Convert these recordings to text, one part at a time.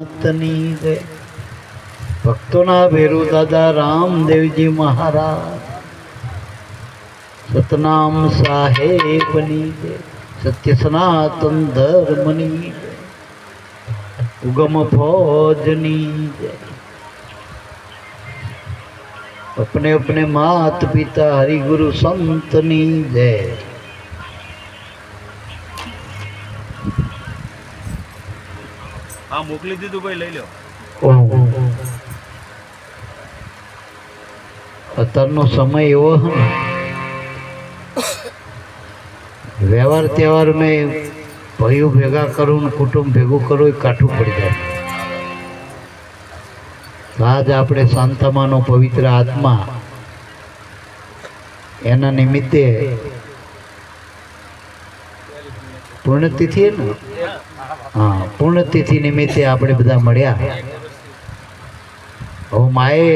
તની જય ભક્તોના ભેરુ દાદા રામદેવજી મહારાજ સતનામ સાહેબની જય સત્ય સનાતન ધર્મની જય ઉગમ ફौजની જય अपने अपने मात पिता हरिगुरु संतनी जय। हाँ मोकली दीदू भाई लई लो। અત્યારનો સમય એવો વ્યવહાર તહેવાર મેં ભાઈઓ ભેગા કરું ને કુટુંબ ભેગું કરું એ કાઠું પડી જાય। આજ આપણે શાંતમાનો પવિત્ર આત્મા એના નિમિત્તે પૂર્ણતિથિ ને हाँ पूर्णतिथि निमित्ते આપણે બધા મળ્યા। હવે માએ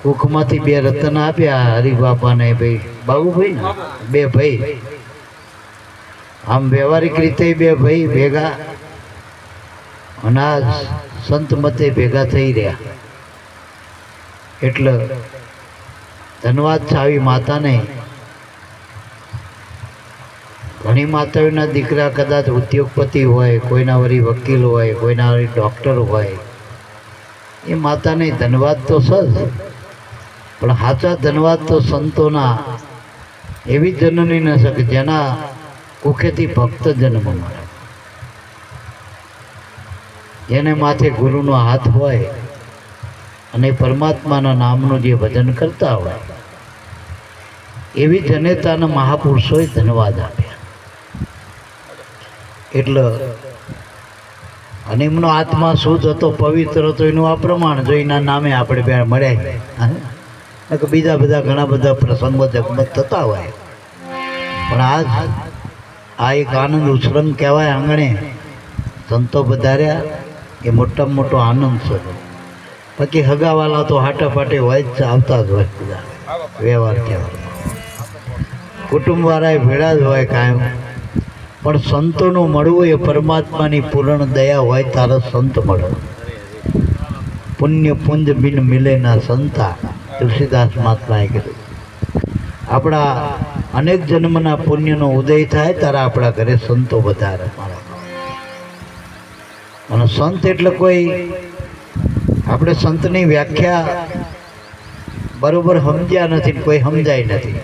કુખમાંથી બે રતન આપ્યા હરિબાપાને ભાઈ બાબુભાઈ ને બે ભાઈ આમ વ્યવહારિક રીતે બે ભાઈ ભેગા અનાજ સંત મતે ભેગા થઈ રહ્યા એટલે ધન્યવાદ છે આવી માતાને। ઘણી માતાઓના દીકરા કદાચ ઉદ્યોગપતિ હોય, કોઈના વળી વકીલ હોય, કોઈના વળી ડૉક્ટર હોય, એ માતાને ધન્યવાદ તો સજ પણ સાચા ધન્યવાદ તો સંતોના એવી જનની ન શકે જેના કુખેથી ભક્ત જન્મ મળે, જેને માથે ગુરુનો હાથ હોય અને પરમાત્માના નામનું જે ભજન કરતા હોય એવી જનેતાના મહાપુરુષોએ ધન્યવાદ આપ્યા। એટલે અને એમનો આત્મા શુદ્ધ હતો, પવિત્ર હતો, એનું આ પ્રમાણ જોઈના નામે આપણે બે મળ્યા। બીજા બધા ઘણા બધા પ્રસંગો જગમગ થતા હોય પણ આજ આ એક આનંદ ઉછરંગ કહેવાય। આંગણે સંતો વધાર્યા એ મોટામાં મોટો આનંદ છે। બાકી હગાવાલા તો હાટાપાટે હોય જ, આવતા જ હોય બધા વ્યવહાર કહેવાય, કુટુંબવાળા ભેળા જ હોય કાયમ। પણ સંતોનું મળવું એ પરમાત્માની પૂર્ણ દયા હોય તારે સંત મળો। પુણ્ય પુંજ બિન મિલે ના સંતા, તુલસીદાસ મહાત્માએ કીધું। આપણા અનેક જન્મના પુણ્યનો ઉદય થાય ત્યારે આપણા ઘરે સંતો વધારે। અને સંત એટલે કોઈ આપણે સંતની વ્યાખ્યા બરોબર સમજ્યા નથી, કોઈ સમજાય નથી।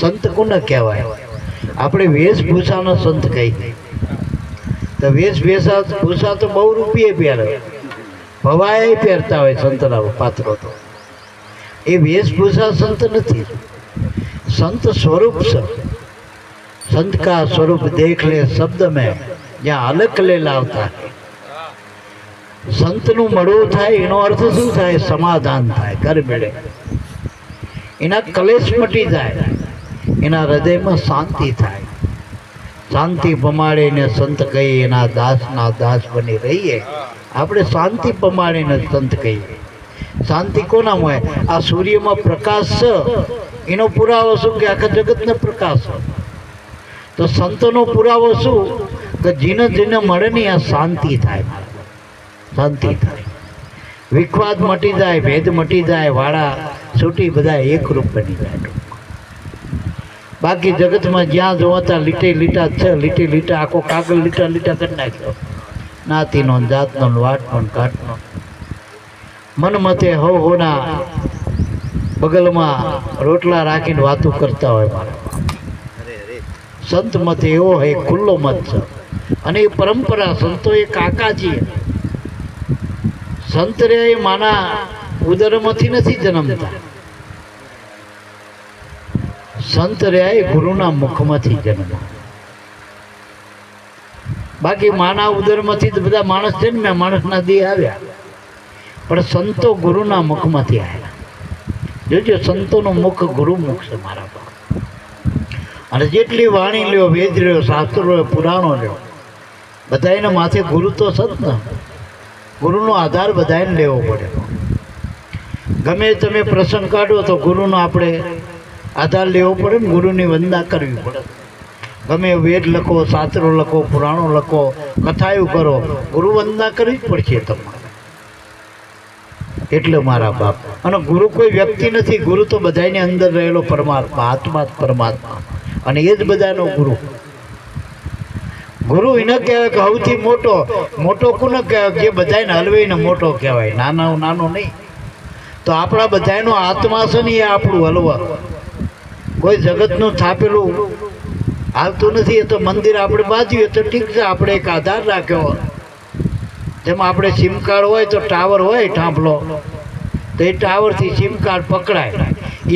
સંત કોને કહેવાય? આપણે વેશભૂષાનો સંત કહીએ તો વેશભૂષા તો બહુ રૂપિયે પહેરે, ભવાય પહેરતા હોય સંતના પાત્રો, તો એ વેશભૂષા સંત નથી। संत स्वरूप से, संत का स्वरूप देख ले शब्द में જ્યાં અલગ ले लावता है। સંતનું મળવું થાય એનો અર્થ શું થાય? સમાધાન થાય, ઘર મેળે, એના કલેશ મટી જાય, એના હૃદયમાં શાંતિ થાય। શાંતિ પમાડીને સંત કહીએ, એના દાસના દાસ બની રહીએ। આપણે શાંતિ પમાડીને સંત કહીએ। શાંતિ કોનામાં હોય? આ સૂર્યમાં પ્રકાશ છે એનો પુરાવો શું કે આખા જગતનો પ્રકાશ છે। તો સંતોનો પુરાવો શું કે જીને જીને મળે ને આ શાંતિ થાય, શાંતિ થાય, વિખવાદ મટી જાય, ભેદ મટી જાય, વાળા છૂટી બધા એકરૂપ બની જાય। બાકી જગતમાં જ્યાં જોવાતા લીટે લીટા છે, લીટે લીટા આખો કાગળ લીટા લીટા કરી નાખ્યો, નાતીનો જાતનો વાટનો ઘાટનો, મન મતે હોના બગલમાં રોટલા રાખીને વાતો કરતા હોય। મારા સંત મત એવો હોય ખુલ્લો મત છે અને એ પરંપરા સંતો એ કાકાજી સંત રે એ માના ઉદરમાંથી નથી જન્મતા, સંત રહ્યા એ ગુરુના મુખમાંથી જન્મ। બાકી માના ઉદરમાંથી બધા માણસ જન્મ્યા, માણસના દેહ આવ્યા, પણ સંતો ગુરુના મુખમાંથી આવ્યા। જોજો સંતોનું મુખ ગુરુ મુખ છે મારા બાપ। અને જેટલી વાણી લ્યો, વેદ લ્યો, શાસ્ત્રો લ્યો, પુરાણો લ્યો, બધા એના માથે ગુરુ તો સત ને, ગુરુનો આધાર બધાને લેવો પડે। ગમે તમે પ્રસંગ કાઢો તો ગુરુનો આપણે આધાર લેવો પડે ને, ગુરુની વંદના કરવી પડે। ગમે વેદ લખો, શાસ્ત્રો લખો, પુરાણો લખો, કથાઓ કરો, ગુરુ વંદના કરવી જ પડશે તમારે. એટલે મારા બાપ, અને ગુરુ કોઈ વ્યક્તિ નથી, ગુરુ તો બધાની અંદર રહેલો પરમાત્મા, આત્મા જ પરમાત્મા, અને એ જ બધાનો ગુરુ. ગુરુ એને કહેવાય કે સૌથી મોટો. મોટો કોને કહેવાય? જે બધાને હલવાઈને મોટો કહેવાય, નાનો નાનો નહીં. તો આપણા બધાનો આત્મા છે ને એ આપણું હલવા. કોઈ જગતનું થાપેલું હાલતું નથી. એ તો મંદિર આપણે બાંધ્યું તો ઠીક છે, આપણે એક આધાર રાખ્યો. જેમાં આપણે સિમ કાર્ડ હોય તો ટાવર હોય ઠાંભલો, તો એ ટાવરથી સિમ કાર્ડ પકડાય.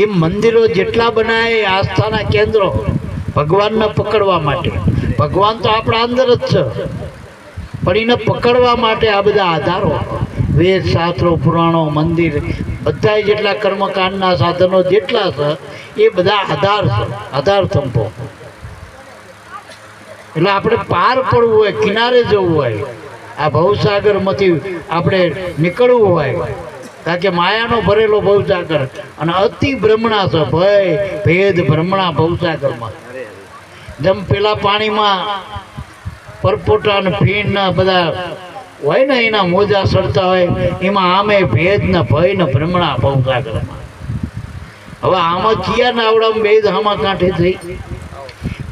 એ મંદિરો જેટલા બનાવે એ આસ્થાના કેન્દ્રો ભગવાનને પકડવા માટે. ભગવાન તો આપણા અંદર જ છે, પણ એને પકડવા માટે આ બધા આધારો, વેદ શાસ્ત્રો પુરાણો મંદિર બધા જેટલા કર્મકાંડના સાધનો જેટલા છે એ બધા આધાર છે, આધાર સ્તંભો. એટલે આપણે પાર પડવું હોય, કિનારે જવું હોય, આ ભવસાગરમાંથી આપણે નીકળવું હોય, કારણ કે માયાનો ભરેલો ભવસાગર અને અતિ ભ્રમણા છે, ભય ભેદ ભ્રમણા ભવસાગરમાં. જેમ પેલા પાણીમાં પરપોટા ને ફીણ ને બધા હોય ને એના મોજા સડતા હોય, એમાં આમે ભેદ ને ભય ને ભ્રમણા ભવસાગરમાં. હવે આમાં ચિયા નાવડામાં બે આમાં કાંઠે થઈ.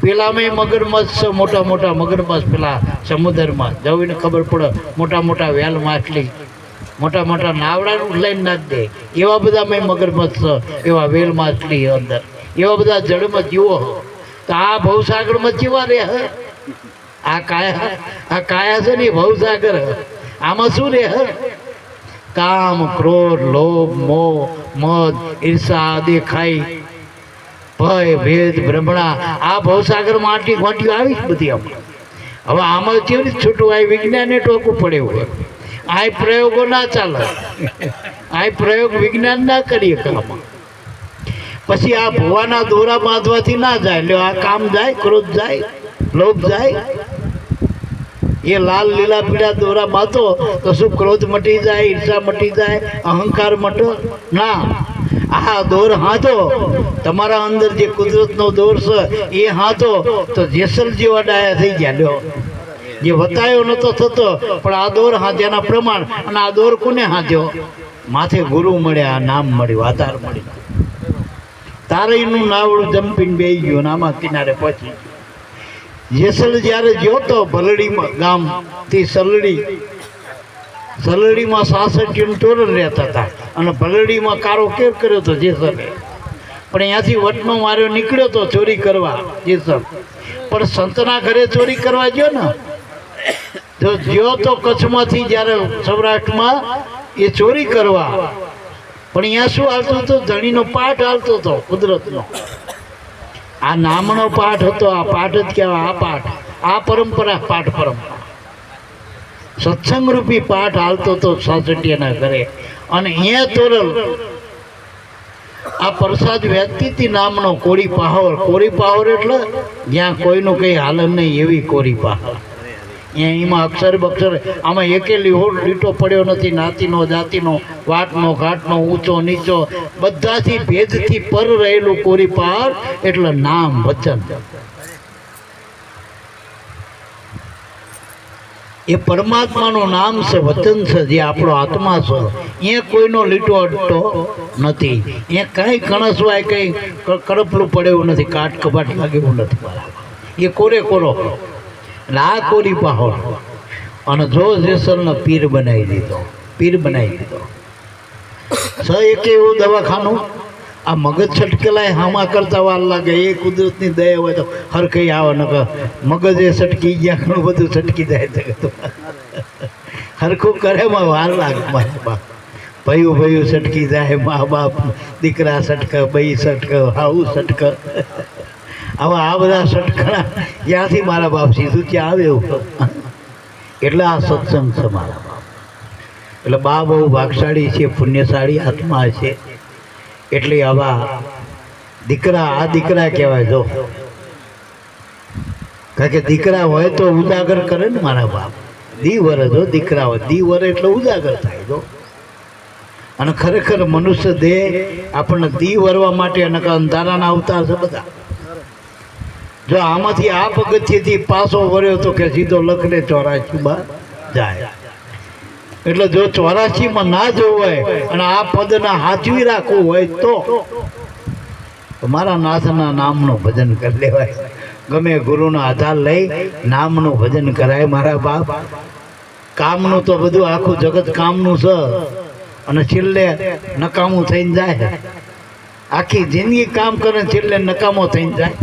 પેલામાં મગરમચ્છ, મોટા મોટા મગરમચ્છ પેલા સમુદ્રમાં જઈને ખબર પડે, મોટા મોટા વેલ માછલી, મોટા મોટા નાવડાનું લઈને નાખી દે. એવા બધા મેં મગરમચ્છ, એવા વેલ માછલી અંદર, એવા બધા જળમાં જીવો. તો આ ભવસાગરમાં જીવા રે. આ કાયા છે ને ભવસાગર. આમાં શું રે? કામ ક્રોધ લોભ મોહ મદ ઈર્ષા દેખાઈ ભય ભેદ ભ્રમણા. આ ભવસાગરમાં આટલી ઘોંટીઓ આવી જ બધી. હવે આમાં કેવી રીતે છૂટવું? આ વિજ્ઞાને ટોકવું પડે એવું. આ પ્રયોગો ના ચાલે, આ પ્રયોગ વિજ્ઞાન ના કરીએ કામ. પછી આ ભુવાના દોરા બાંધવાથી ના જાય. એટલે આ કામ જાય, ક્રોધ જાય, લોભ જાય. એ લાલ લીલા પીળા દોરા બાંધો તો શું ક્રોધ મટી જાય, ઈર્ષા મટી જાય, અહંકાર મટો? ના. આ દોર હાથો, તમારા અંદર જે કુદરતનો દોર છે એ હાથો તો જેસલ જેવા ડાયા થઈ ગયા. લ્યો, જે વતાયો નતો થતો, પણ આ દોર હાથ્યાના પ્રમાણ. અને આ દોર કોને હાથ્યો? માથે ગુરુ મળ્યા, નામ મળ્યું, આધાર મળ્યો. તારઈનું નાવડું જંપીને બેસી ગયો ને આમાં કિનારે પહોંચી. જેસલ જ્યારે ગયો તો ભલડીમાં ગામથી સલડીમાં 66 તોરણ રહેતા હતા, અને ભલડીમાં કારો કેર કર્યો હતો જેસલે. પણ અહીંયાથી વટનો માર્યો નીકળ્યો તો ચોરી કરવા જેસલ. પણ સંતના ઘરે ચોરી કરવા ગયો ને, તો ગયો તો કચ્છમાંથી, જ્યારે સૌરાષ્ટ્રમાં એ ચોરી કરવા. પણ અહીંયા શું હાલતું હતું? ધણીનો પાઠ હાલતો હતો કુદરતનો. આ નામનો પાઠ હતો. આ પાઠ જ કહેવાય. આ પાઠ, આ પરંપરા, પાઠ પરંપરા, સત્સંગ રૂપી પાઠ હાલતો હતો સાસટીયાના ઘરે. અને અહીંયા તોરલ આ પ્રસાદ વ્યક્તિ નામનો કોરી પાહોર. કોરી પાહોર એટલે જ્યાં કોઈનું કંઈ હાલન નહીં એવી કોરી પાહોર. એમાં અક્ષર બક્ષર આમાં એકે લીટો પડ્યો નથી. નાતીનો જાતિનો વાટનો ઘાટનો ઊંચો નીચો બધાથી ભેદથી પર રહેલું કોરી પાર એટલે નામ વચન. એ પરમાત્માનું નામ છે, વચન છે, જે આપણો આત્મા છે. એ કોઈનો લીટો અડતો નથી. એ કાંઈ કણસવાય, કંઈ કડપલું પડે એવું નથી, કાટ કપાટ લાગે એવું નથી. એ કોરે કોરો. એટલે આ કોરી પાહોર. અને જો જેસલનો પીર બનાવી દીધો, પીર બનાવી દીધો. એક એવું દવાખાનું, આ મગજ છટકેલાય હામા કરતા વાર લાગે. એ કુદરતની દયા હોય તો હરખઈ આવે. નકર મગજ એ છટકી ગયા, ઘણું બધું છટકી જાય. હરખું કરે એમાં વાર લાગે. મારા બાપ ભયું ભયું છટકી જાય, મા બાપ દીકરા છટકે, ભાઈ છટકે, હાવું છટકે. હવે આ બધા સટકણા ત્યાંથી મારા બાપ સીધું ત્યાં આવે એવું. એટલે આ સત્સંગ છે મારા બાપ. એટલે બા બહુ ભાગશાળી છે, પુણ્યશાળી આત્મા છે. એટલે આવા દીકરા, આ દીકરા કહેવાય. જો કારણ કે દીકરા હોય તો ઉજાગર કરે ને મારા બાપ. દીવર જો દીકરા હોય, દીવર એટલે ઉજાગર થાય. જો અને ખરેખર મનુષ્ય દેહ આપણને દી વરવા માટે, અને અંધારાના અવતાર છે બધા. જો આમાંથી આ પગથિયેથી પાછો વર્યો તો કે સીધો લખને 84 જાય. એટલે જો 84 ના જવું હોય અને આ પદના હાચવી રાખવું હોય તો મારા નાથના નામનું ભજન કરી લેવાય. ગમે ગુરુનો આધાર લઈ નામનું ભજન કરાય મારા બાપ. કામનું તો બધું આખું જગત કામનું છે અને છેલ્લે નકામું થઈને જાય. આખી જિંદગી કામ કરે છેલ્લે નકામો થઈને જાય.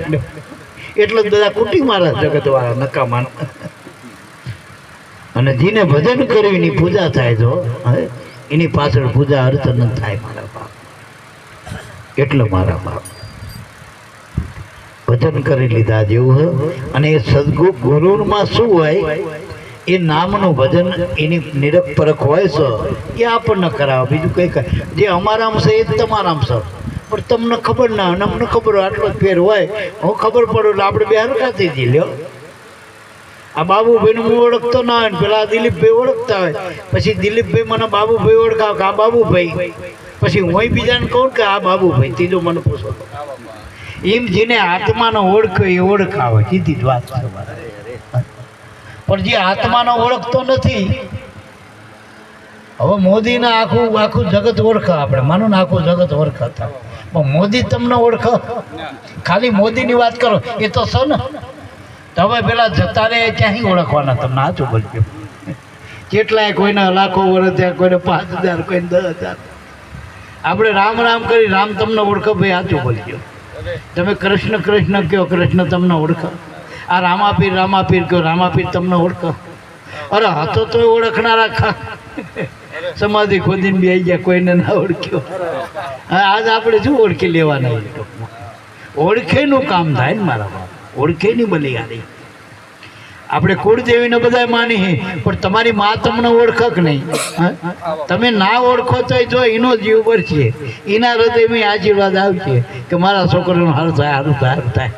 એટલે જ બધા કુટી મારા જગત વાળા નકામા. અને જેને ભજન કર્યું એની પૂજા થાય તો એની પાછળ પૂજા અર્ચન થાય મારા બાપ. એટલે મારા બાપ ભજન કરી લીધા જેવું હોય. અને એ સદગુરુમાં શું હોય એ નામનું ભજન એની નિરપરખ હોય છે એ આપણને કરાવે. બીજું કંઈ જે અમારામ છે એ જ તમારામ છે. પણ તમને ખબર ના અને અમને ખબર હોય આટલો જ ફેર હોય. હું ખબર પડું એટલે આપણે બે હરખાથી જ લ્યો. આ બાબુભાઈને હું ઓળખતો ના હોય ને પેલા દિલીપભાઈ ઓળખતા હોય. પછી દિલીપભાઈ મને બાબુભાઈ ઓળખાવ કે આ બાબુભાઈ. પછી હું બીજાને કહું કે આ બાબુભાઈ. ત્રીજો મને પૂછો એમ જેને આત્માનો ઓળખ્યો એ ઓળખાવે. સીધી જ વાત છે. પણ જે આત્માનો ઓળખતો નથી, હવે મોદીને આખું જગત ઓળખા. આપણે માનો ને આખું જગત ઓળખાતા, પણ મોદી તમને ઓળખો? ખાલી મોદીની વાત કરો એ તો છે ને. હવે પેલા જતા રહે ક્યાંય ઓળખવાના તમને? સાચું બોલજો. કેટલાય કોઈને લાખો વર્ષ થયા, કોઈને 5000, કોઈને 10,000. આપણે રામ રામ કરી રામ તમને ઓળખો ભાઈ. સાચું બોલજો. તમે કૃષ્ણ કૃષ્ણ કહો, કૃષ્ણ તમને ઓળખો. આ રામાપીર કહો, રામાપીર તમને ઓળખો. અરે હતો તો ઓળખનારા સમાધિ ખોદીને બે ગયા, કોઈને ના ઓળખ્યો. આજ આપણે શું ઓળખી લેવાના? ઓળખેનું કામ થાય ને મારા બાપ. ઓળખેની બલિહારી. આપણે કુળદેવીને બધા માની, પણ તમારી મા તમને ઓળખક નહીં. તમે ના ઓળખો તો જો એનો જીવ બળશે, એના હૃદયમાં આશીર્વાદ આવશે કે મારા છોકરાનું સારું થાય, સારું થાય, સારું થાય.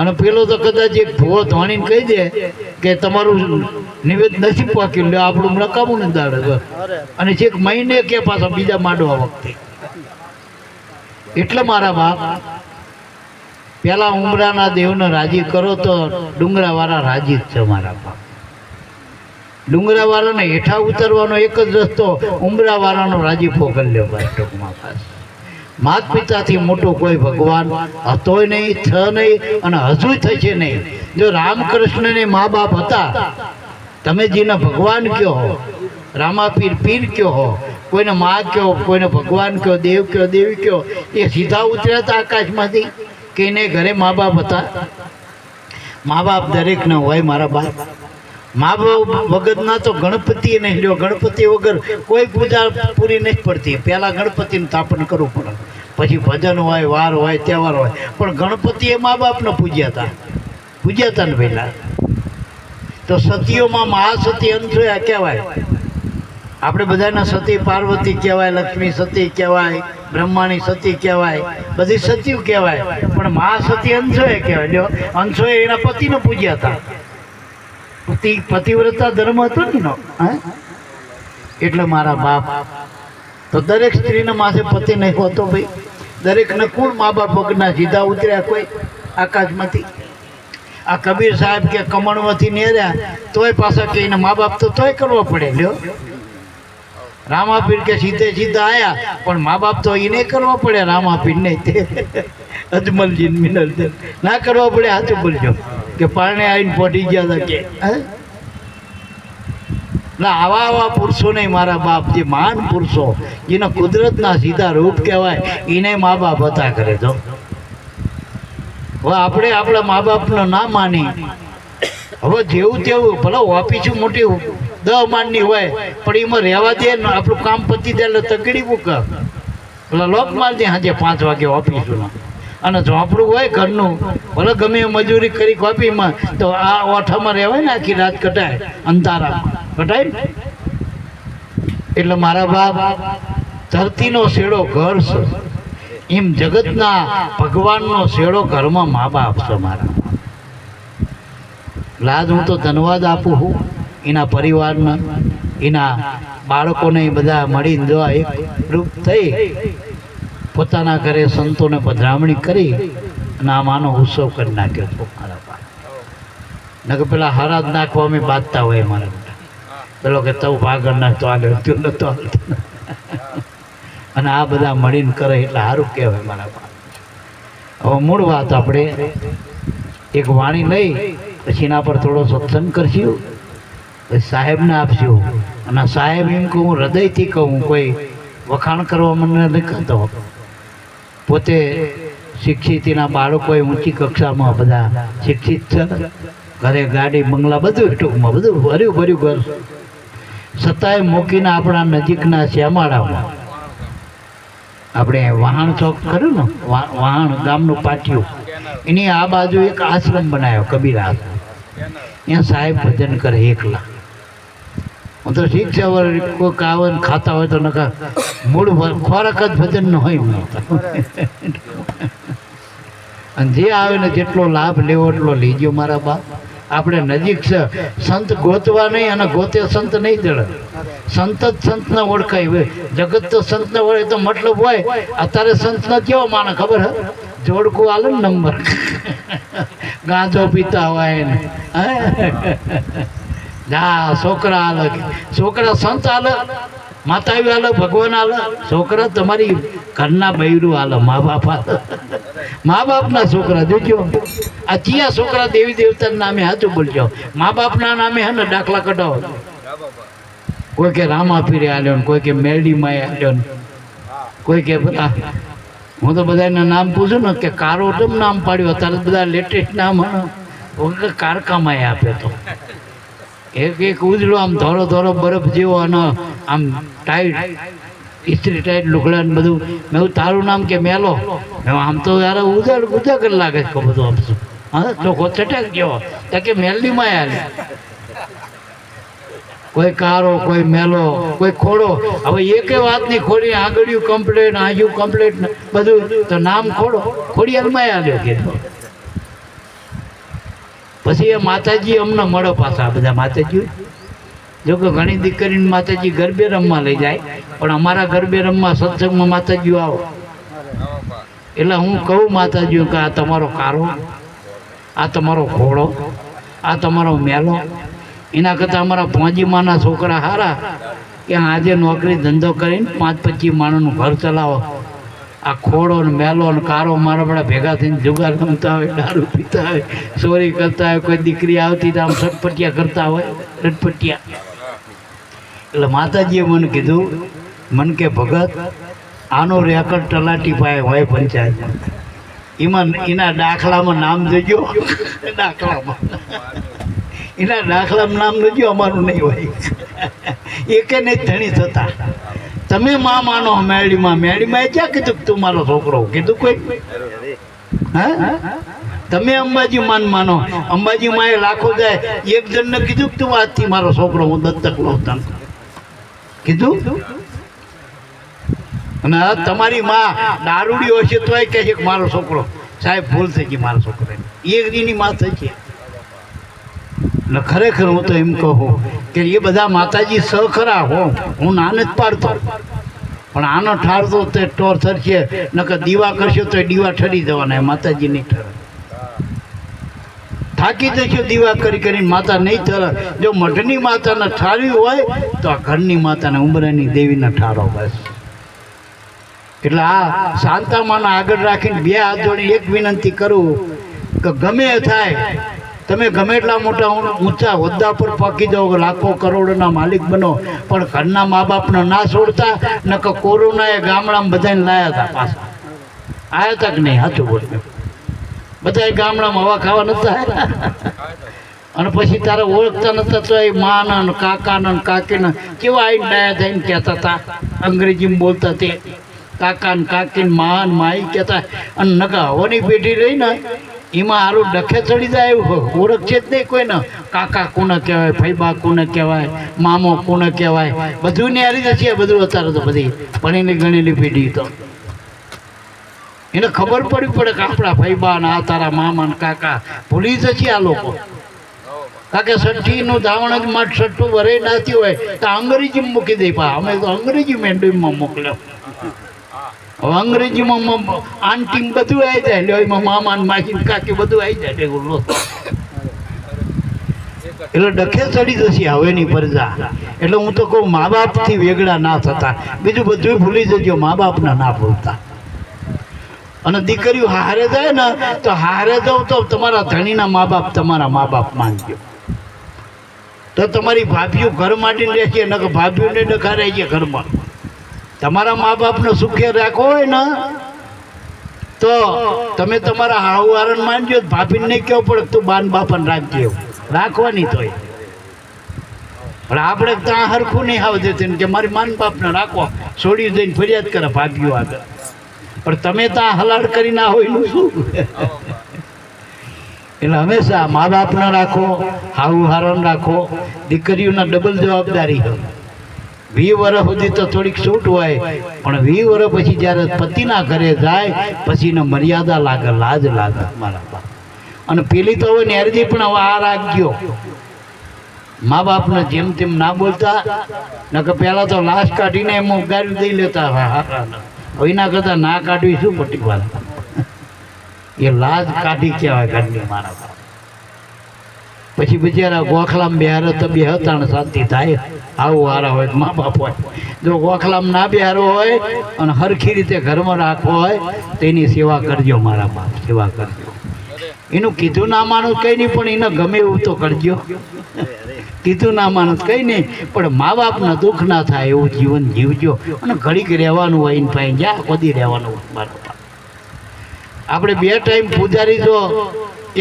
અને પેલો તો કદાચ એક ભૂવો ધોણીને કહી દે કે તમારું નિવેદ નથી પહોંચ્યું, લે આપણું નકામું ને દાડે. અને છેક મહિને કે પાછા બીજા માંડવા વખતે. એટલે મારા બાપ પેલા ઉમરાના દેવને રાજી કરો તો ડુંગરાવાળા રાજી જ છે મારા બાપ. ડુંગરાવાળાને હેઠા ઉતરવાનો એક જ રસ્તો ઉમરાવાળાનો રાજીપો કરી લ્યો ભાઈ. ટૂંકમાં ખાસ માત પિતાથી મોટો કોઈ ભગવાન હતોય નહીં, થ નહીં અને હજુ થશે નહીં. જો રામકૃષ્ણને મા બાપ હતા, તમે જેને ભગવાન કયો હો, રામાપીર પીર કયો હો, કોઈને મા કયો, કોઈને ભગવાન કયો, દેવ કયો, દેવી કયો, એ સીધા ઉતર્યા હતા આકાશમાંથી કે એને ઘરે મા બાપ હતા? મા બાપ દરેકને હોય મારા બાપ. મા બાપ વગરના તો ગણપતિ નહીં લ્યો. ગણપતિ વગર કોઈ પૂજા પૂરી નથી પડતી. પહેલાં ગણપતિનું સ્થાપન કરવું પડે, પછી ભજન હોય, વાર હોય, તહેવાર હોય. પણ ગણપતિ એ મા બાપને પૂજ્યા હતા ને પહેલાં. તો સતીઓમાં મહાસતી અનસૂયા કહેવાય. આપણે બધાના સતી પાર્વતી કહેવાય, લક્ષ્મી સતી કહેવાય, બ્રહ્માની સતી કહેવાય, બધી સતીઓ કહેવાય. પણ મહાસતી અનસૂયા કહેવાય. જો અનસૂયા એના પતિને પૂજ્યા હતા. પતિવ્રતા ધર્મ હતો ને. એટલે મારા બાપ તો દરેક સ્ત્રીને માથે પતિ નહીં હોતો ભાઈ. દરેકને કોણ મા બાપ વગરના સીધા ઉતર્યા કોઈ આકાશમાંથી? આ કબીર સાહેબ કે કમણમાંથી નેર્યા તોય પાછા કે એને મા બાપ તો તોય કરવો પડે લ્યો. રામાપીર કે સીધે સીધા આયા, પણ મા બાપ તો એને કરવા પડે. રામાપીર નહીં તે અજમલજી મિનલજી ના કરવા પડે. સાચું બોલજો કે પારણે આવીને પહોંચી ગયા હતા કે ના. આવા પુરુષો નહીં મારા બાપ, જે મહાન પુરુષો જેના કુદરતના સીધા રૂપ કહેવાય, એને મા બાપ હતા કરે. તો હવે આપણે આપણા મા બાપનો ના માની, હવે જેવું તેવું ભલે ઓફિસ મોટી 10 માળની હોય, પણ એમાં રહેવા દે ને આપણું કામ પતી જાય એટલે તગડી મૂક. પેલા લોક માર દે સાંજે 5 વાગે ઓફિસમાં. અને ઝોંપડું હોય ઘરનું, ભલે ગમે મજૂરી કરી કોપીમાં, તો આ ઓઠામાં રહેવાય ને આખી રાત કટાય, અંધારામાં કટાય ને. એટલે મારા બાપ ધરતીનો શેડો ઘર છે, એમ જગતના ભગવાનનો શેડો ઘરમાં મા બાપ છે મારા. લાજ હું તો ધન્યવાદ આપું છું એના પરિવારને, એના બાળકોને બધા મળીને જો એક રૂપ થઈ પોતાના ઘરે સંતોને પધરામણી કરી અને આ માનો ઉત્સવ કરી નાખ્યો હતો મારા પાસે. નકર પેલા હારા જ નાખવા અમે બાંધતા હોય મારા બેટા. પેલો કે તવ ભાગર નાખતો આગળ તું નતો હાલતો. અને આ બધા મળીને કરે એટલે સારું કહેવાય મારા પાસે. હવે મૂળ વાત આપણે એક વાણી લઈ પછી એના પર થોડો સત્સંગ કરશું, પછી સાહેબને આપશું. અને સાહેબ એમ કહું, હું હૃદયથી કહું, કોઈ વખાણ કરવા મને નથી કહેતો. પોતે શિક્ષિત, એના બાળકો ઊંચી કક્ષામાં બધા શિક્ષિત છે, ઘરે ગાડી બંગલા બધું ટૂંકમાં બધું ભર્યું ભર્યું ઘર. છતાંય મૂકીને આપણા નજીકના શ્યામાળામાં આપણે વાહણ ચોક કર્યું ને, વાહણ ગામનું પાટિયું, એની આ બાજુ એક આશ્રમ બનાવ્યો કબીર આશ્રમ. ત્યાં સાહેબ ભજન કરે એકલા. હું તો શિક્ષા કોઈક આવે ને ખાતા હોય તો નકા મૂળ ખોરાક જ ભજન ન હોય. અને જે આવે ને જેટલો લાભ લેવો એટલો લેજો મારા બાપ. આપણે નજીક છે, સંત ગોતવા નહીં અને ગોતે સંત નહીં જડે. સંત જ સંતને ઓળખાય હોય. જગત તો સંતને ઓળખે તો મતલબ હોય. અત્યારે સંતને કેવો માને ખબર હે? જોડકું આલે ને નંબર, ગાંજો પીતા હોય ને જા છોકરા હાલે, છોકરા સંત હાલે, માતા હાલે, ભગવાન હાલે. છોકરા તમારી ઘરના બૈરું હાલે, મા બાપ હાલે. મા બાપના છોકરા જોજો. આ ચિયા છોકરા દેવી દેવતાના નામે સાચું બોલજો. મા બાપના નામે હે ને દાખલા કઢાવો. કોઈ કે રામા પીરે આલ્યો ને, કોઈ કે મેરડીમાં આલ્યો ને, કોઈ કે બધા. હું તો બધાના નામ પૂછું ને કે કારોટમ નામ પાડ્યું. અત્યારે બધા લેટેસ્ટ નામ હે, કારકામાં આપે તો એક એક ઉજળો આમ ધોરો ધોરો બરફ જેવો અને આમ ટાઈટ ઇસ્ત્રી ટાઈટ લુગડા ને બધું. મેં તારું નામ કે મેલો. આમ તો યાર ઉજાગર લાગે છે બધું. આમ શું હા ચોખ્ખો ચટાક જેવો કે મેલડીમાં આલે. કોઈ કારો, કોઈ મેલો, કોઈ ખોડો. હવે એકે વાતની ખોડી આગળ્યું કમ્પ્લેટ, આજુ કમ્પ્લેટ બધું, તો નામ ખોડો ખોડિયારમાં આવ્યો કીધું. પછી એ માતાજી અમને મળો પાછા બધા માતાજી. જો કે ઘણી દીકરીને માતાજી ગરબે રમવા લઈ જાય, પણ અમારા ગરબે રમવા સત્સંગમાં માતાજીઓ આવો. એટલે હું કહું માતાજીઓ કે આ તમારો કારો, આ તમારો ઘોડો, આ તમારો મેલો. એના કરતાં અમારા પોંજીમાના છોકરા સારા કે આજે નોકરી ધંધો કરીને 5-25 માણસનું ઘર ચલાવો. આ ખોડો ને મેલો ને કારો મારા બધા ભેગા થઈને જુગાર રમતા હોય, દારૂ પીતા હોય, ચોરી કરતા હોય. કોઈ દીકરી આવતી તો આમ સટપટિયા કરતા હોય, રટપટિયા. એટલે માતાજીએ મને કીધું, મન કે ભગત આનો રેકર્ડ તલાટી પાસે હોય પંચાયતમાં, એમાં એના દાખલામાં નામ દેજો. દાખલામાં એના દાખલામાં નામ દેજો, અમારું નહીં હોય. એકે નહીં ધણી થતા. તમે માં માનો મેળીમાં, મેળીમાં એ ક્યાં કીધું તું મારો છોકરો? કીધું કોઈ? હા, તમે અંબાજી માન માનો. અંબાજી માં એ લાખો જાય. એક જણને કીધું તું આજથી મારો છોકરો હું દત્તક લઉં તને? કીધું? અને તમારી માં દારૂડી હશે તો કહે છે કે મારો છોકરો, સાહેબ ભૂલ થઈ ગઈ, મારો છોકરો એક દીની માં થઈ છે. એટલે ખરેખર હું તો એમ કહું કે એ બધા માતાજી સખરા હો, હું નાને જ પાડતો, પણ આનો ઠારતો તે ટોર્ચર છે. નકર દીવા કરશો તો દીવા ઠરી જવાના, માતાજી નહીં ઠરે. થાકી જશો દીવા કરી કરીને, માતા નહીં ઠરે. જો મઠની માતાને ઠારવી હોય તો આ ઘરની માતાને ઉંબરાની દેવીને ઠારો બસ. એટલે આ શાંતામાના આગળ રાખીને બે હાથ જોડી એક વિનંતી કરું કે ગમે થાય તમે ગમે એટલા મોટા ઊંચા હોદ્દા પર પહોંચી જાઓ, લાખો કરોડોના માલિક બનો, પણ ઘરના મા બાપને ના છોડતા. નકર કોરોનાએ ગામડામાં બધાને લાયા હતા પાછા. આવ્યા હતા કે નહીં? સાચું બોલ્યું. બધા ગામડામાં હવા ખાવા નતા. અને પછી તારે ઓળખતા નતા તો એ માના ને કાકાના ને કાકીના કેવા આવીને ડાયા થઈને કહેતા હતા, અંગ્રેજીમાં બોલતા તે કાકા ને કાકી માન માઈ કહેતા. અને નકા હવાની પેઢી રહી ને એમાં સારું ડખે ચડી જાય એવું ઓળખશે જ નહીં કોઈને. કાકા કોને કહેવાય, ફૈબા કોને કહેવાય, મામો કોને કહેવાય, બધું ને હારી જશે બધું. અત્યારે તો બધી ભણેલી ગણેલી પેઢી તો એને ખબર પડવી પડે કે આપણા ફૈબા ને આ તારા મામા ને કાકા ભૂલી જશે આ લોકો. કારણ કે સઠ્ઠીનું ધાવણ જ માં સઠ્ઠું વરે નાતી હોય તો અંગ્રેજીમાં મૂકી દે. અમે તો અંગ્રેજી મીડિયમમાં મોકલ્યો. હવે અંગ્રેજીમાં આંટી બધું આવી જાય એટલે એમાં મામા ને માસી કાકી બધું આવી જાય એટલે ડખે ચડી જશે હવેની પ્રજા. એટલે હું તો કહું મા બાપથી વેગળા ના થતા, બીજું બધું ભૂલી જજો, મા બાપના ના ભૂલતા. અને દીકરીઓ હારે જાય ને તો હારે જાવ તો તમારા ધણીના મા બાપ તમારા મા બાપ માનજો. તો તમારી ભાભીઓ ઘર માંડીને રહેશે ને ભાભીઓને ડખારે છે ઘરમાં. તમારા મા બાપને સુખે રાખવો હોય ને તો તમે તમારા હાહુહારણ માનજો. ભાભીને નહીં કહેવું પડે તું બાન બાપાને રાખજો, રાખવાની તો. પણ આપણે ત્યાં હરખું નહીં આવ દેતી કે મારી માન બાપને રાખો, છોડી જઈને ફરિયાદ કરે ભાભીઓ આગળ. પણ તમે ત્યાં હલાડ કરી ના હોય એનું શું? એટલે હંમેશા મા બાપને રાખો, હાહુહારણ રાખો. દીકરીઓના ડબલ જવાબદારી હોય. 20 વર્ષ સુધી તો થોડીક છૂટ હોય, પણ 20 વર્ષ પછી જ્યારે પતિના ઘરે જાય પછી એને મર્યાદા લાગે, લાજ લાગે મારા બાપ. અને પેલી તો હવે નેરજી પણ હવે આ રાખજો, મા બાપને જેમ તેમ ના બોલતા. નકર પહેલા તો લાશ કાઢીને એમ ગાડી દઈ લેતા. એના કરતા ના કાઢવી શું પટી વાત, એ લાજ કાઢી કહેવાય ઘરની મારા બાપ. પછી બિચારા ગોખલામાં બેહારે તો બેહતાણ શાંતિ થાય. આવું હારા હોય મા બાપ હોય. જો ગોખલામાં ના બેહારો હોય અને હરખી રીતે ઘરમાં રાખવો હોય તો એની સેવા કરજો મારા બાપ, સેવા કરજો. એનું કીધું ના માનો કંઈ નહીં, પણ એને ગમે એવું તો કરજો. કીધું ના માનો કંઈ નહીં, પણ મા બાપના દુઃખ ના થાય એવું જીવન જીવજો. અને ઘડીક રહેવાનું હોય એને પાસે જ્યાં કદી રહેવાનું હોય મારા બાપ. આપણે 2 ટાઈમ પૂજારી જો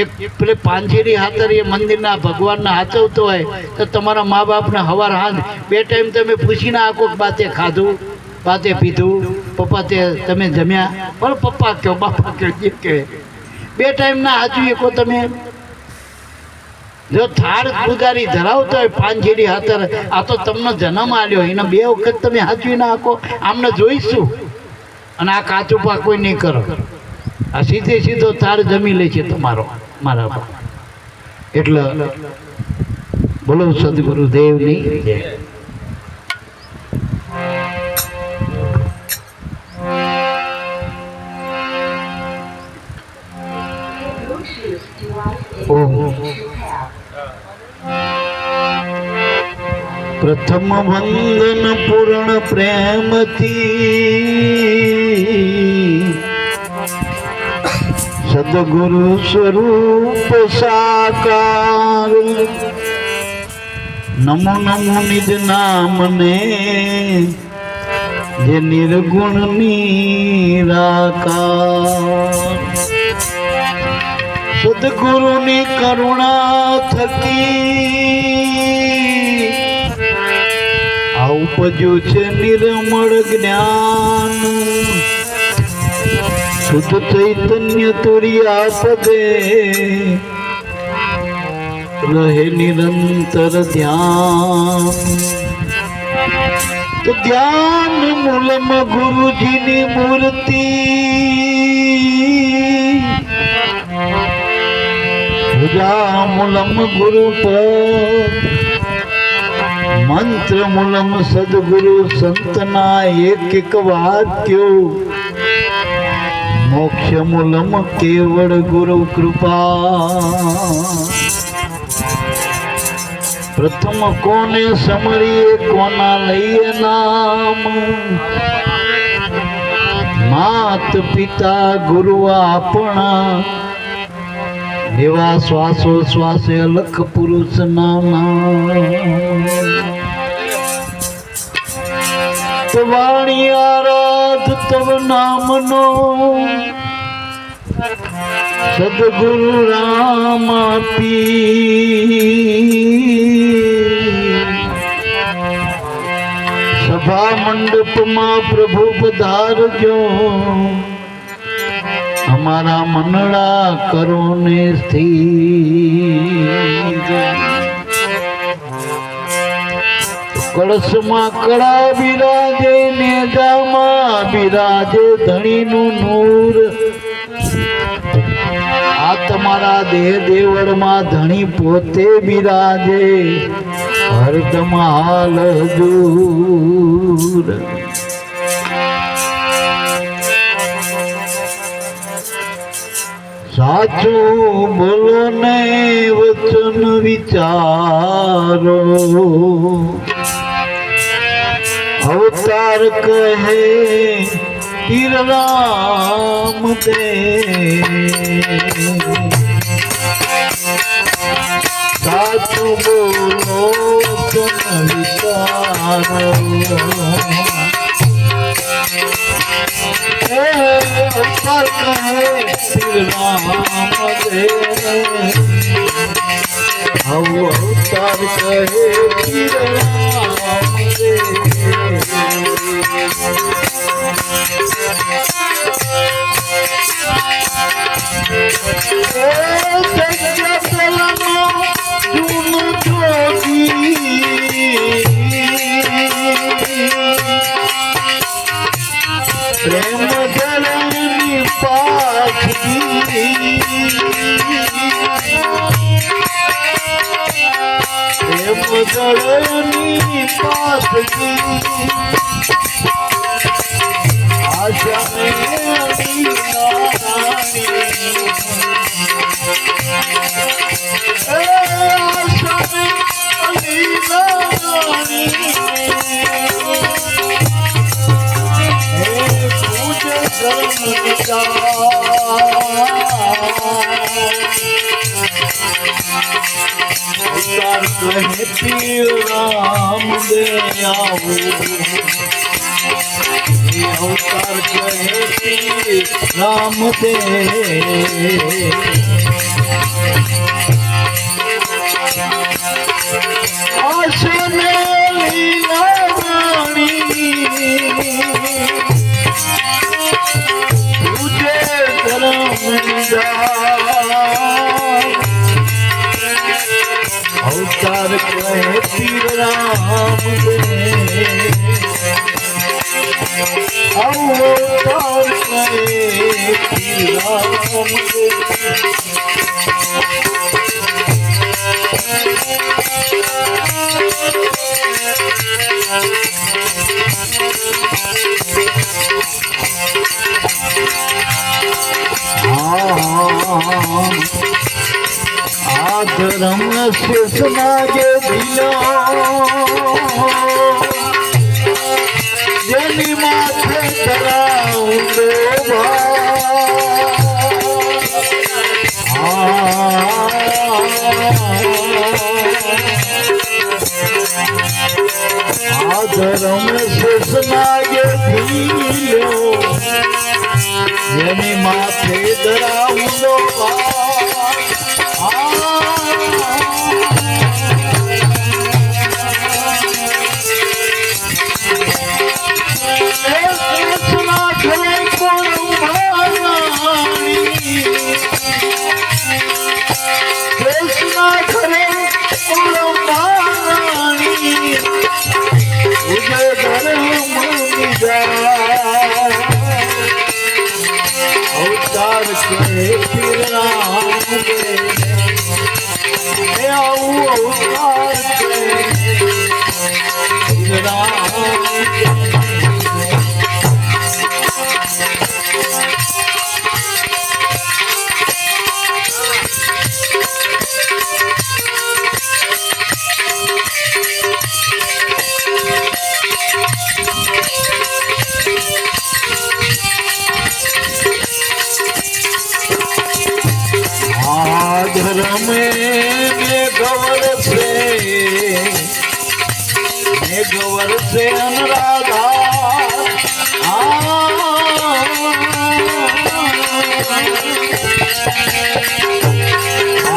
એક પેલે પાંચેરી હાથર એ મંદિરના ભગવાનના હાચવતો હોય તો તમારા મા બાપને હવાર હાથ 2 ટાઈમ તમે પૂછીને આખો બાતે ખાધું, બાતે પીધું, પપ્પા તે તમે જમ્યા, પણ પપ્પા કહો બાપા કહો જે કહે 2 ટાઈમ ના હાચવી શકો તમે. જો થાળ પૂજારી ધરાવતો હોય પાંચેરી હાથર, આ તો તમને જન્મ આલ્યો, એને 2 વખત તમે હાચવી ના શકો. આમને જોઈશું અને આ કાચું પા કોઈ નહીં કરો. આ સીધે સીધો તાર જમી લે છે તમારો મારા બાપ. એટલે બોલો સદગુરુદેવની જય. પ્રથમ વંદન પૂર્ણ પ્રેમથી સદગુરુ સ્વરૂપ સાકાર. નમો નમો નિજ નામને જે નિર્ગુણ નિરાકાર. સદગુરુની કરુણા થકી આ ઉપજ્યું છે નિર્મળ જ્ઞાન. શુદ્ધ ચૈતન્ય તુર્યા પદે રહે નિરંતર ધ્યાન. તો ધ્યાન મૂલમ ગુરુજીની મૂર્તિ, પૂજા મૂલમ ગુરુ પદ, મંત્ર મૂલમ સદગુરુ સંતના એક વાક્યો, મોક્ષ મૂલમ કેવળ ગુરુ કૃપા. પ્રથમ કોને સમરીએ કોના લઈએ નામ, માત પિતા ગુરુ આપણા, એવા શ્વાસો શ્વાસે અલખ પુરુષ નામ. વાણી આરાધ તવ નામનો સદગુરુ રામ આપી. સભા મંડપમાં પ્રભુ પધારજો, અમારા મનડા કરો ને સ્થિર. કળશમાં કળા બિરાજે, નેજામાં બિરાજે ધણીનું નૂર. આ તમારા દેહ દેવળમાં ધણી પોતે બિરાજે, હરદમ હાલ હજૂર. સાચું બોલો ને વચન વિચારો અવતાર કહે તીર રામ દે સાચું બોલો વચન વિચારો અવતાર કહે તીર રામ દે અવતાર કહે તીર રામ દે પ્રેમ જળની પાખી પ્રેમ જળની પાખી આશાને રામ દે અવતાર કહે રામ દે આશને લીલા રાણી तुझे धर्म अवतार कहे तीर राम दे अवतार कहे तीर राम दे आधरम शेषनागे दिलो जनी माथे कराऊंदो आधरम शेषनागे दिलो जनी माथे कराऊंदो अवतार के राम दे अवतार के धर्म में गवर से अनुराधा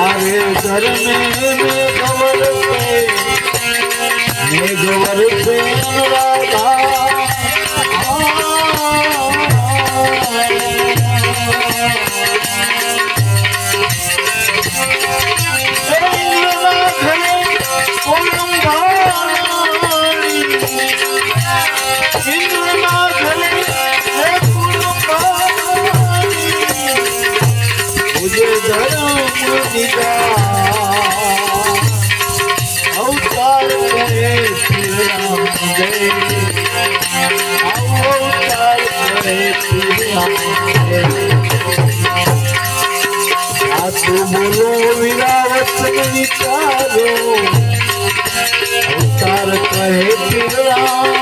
आरे धर्म में गवर से अनुराधा अवतार करे श्री राम जय अवतार करे श्री राम जय विचारो अवतार कहे फिर राम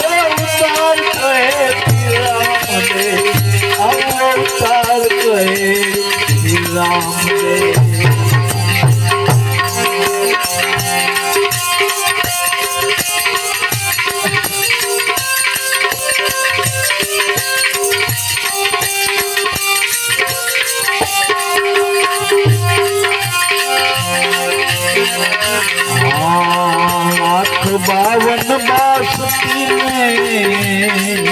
अवतार कहे फिर राम दे अवतार कहे फिर राम दे बावन बासुकी में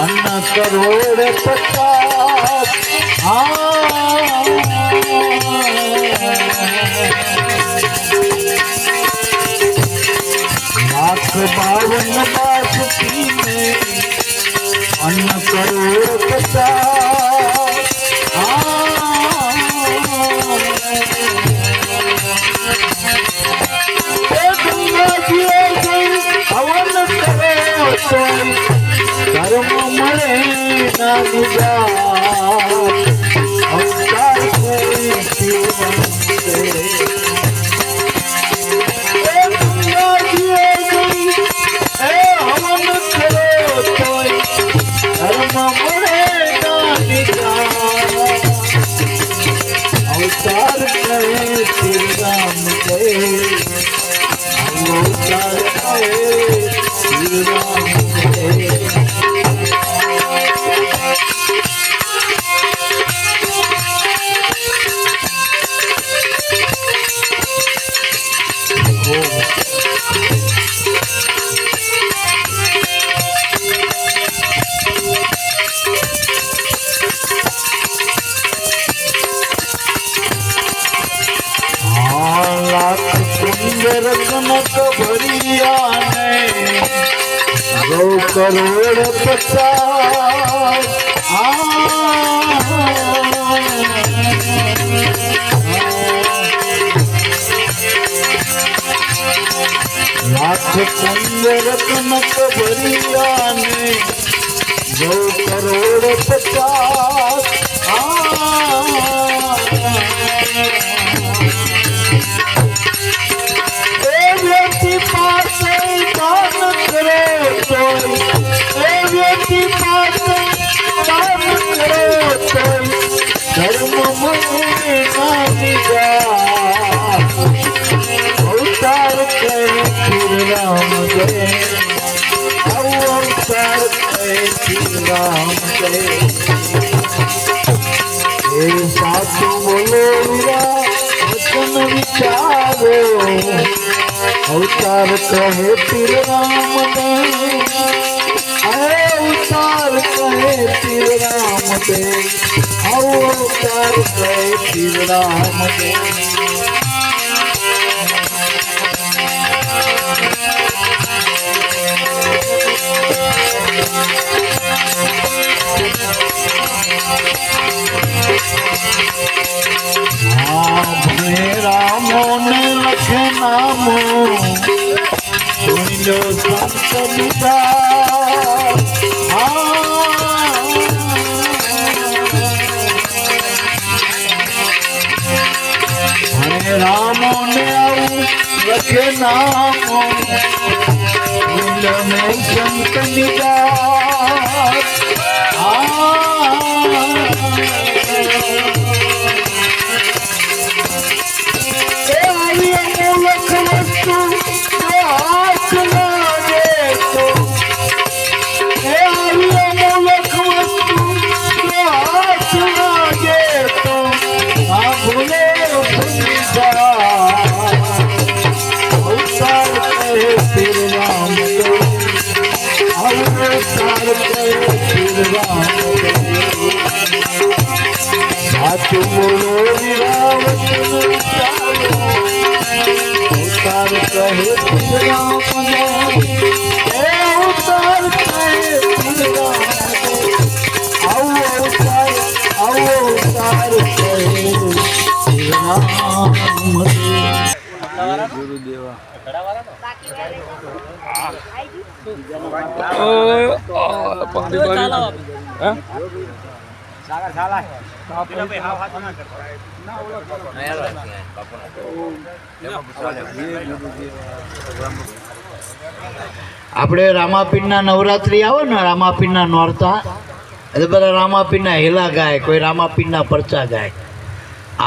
अन्न करोड़ 50 लाख 52 बासुकी में अन्न करोड़ 50 हवन करे कर्म मरे ना निजा अवतार कोई हवन करे कर्म मरे ना निजा अवतार करे श्री राम जय अवतार करे श्री राम जय रत्नक भरिया ने 2 करोड़ 50 लाख कुंज रत्नक भरिया ने 2 करोड़ 50 धर्म मुझे अवतार करे फिर राम जय अवतार करे फिर राम जय साथ बोलो वचन विचारो अवतार कहे फिर राम दे अवतार कहे फिर राम दे अवतार कहे फिर राम दे भले रामो ने लखे नामो सुनिलो संत विदा भले रामो ने लखे नामो सुनिलो में संत विदा આપણે રામાપીરના નવરાત્રી આવે ને, રામાપીરના નોરતા, એટલે બધા રામાપીરના હેલા ગાય, કોઈ રામાપીરના પરચા ગાય.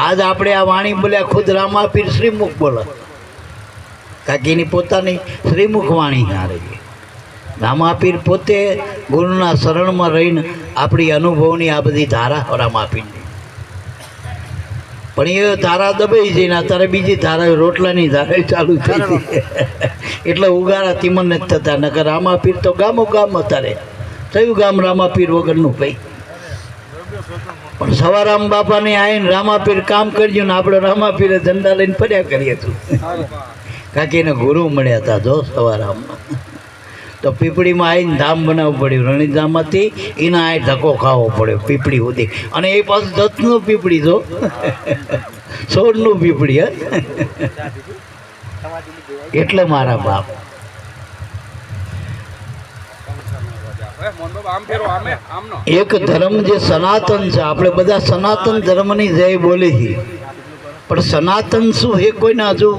આજ આપણે આ વાણી બોલ્યા ખુદ રામાપીર શ્રીમુખ બોલે, કારણ કે એની પોતાની શ્રીમુખ વાણી આ રહી. રામાપીર પોતે ગુરુના શરણમાં રહીને આપણી અનુભવની આ બધી ધારા રામાપીરની, પણ એ ધારા દબાઈ જઈને અત્યારે બીજી ધારા રોટલાની ધારા ચાલુ થઈ હતી. એટલે ઉગારા તિમન જ થતા, નકર રામાપીર તો ગામો ગામ અત્યારે થયું ગામ રામાપીર વગરનું ભાઈ. પણ સવારામ બાપાને આવીને રામાપીર કામ કરજો ને આપણે રામાપીરે ઝંડા લઈને ફર્યા કરીએ હતું, કારણ કે એને ગુરુ મળ્યા હતા. જો સવારામમાં તો પીપળીમાં આવીને ધામ બનાવવું પડ્યું, રણીધામમાંથી એના આ ધક્કો ખાવો પડ્યો પીપળી સુધી, અને એ પાછું દત્તનું પીપળી, જો સોળનું પીપળી. એટલે મારા બાપ એક ધર્મ જે સનાતન છે, આપણે બધા સનાતન ધર્મની જય બોલી છીએ, પણ સનાતન શું એ કોઈને હજુ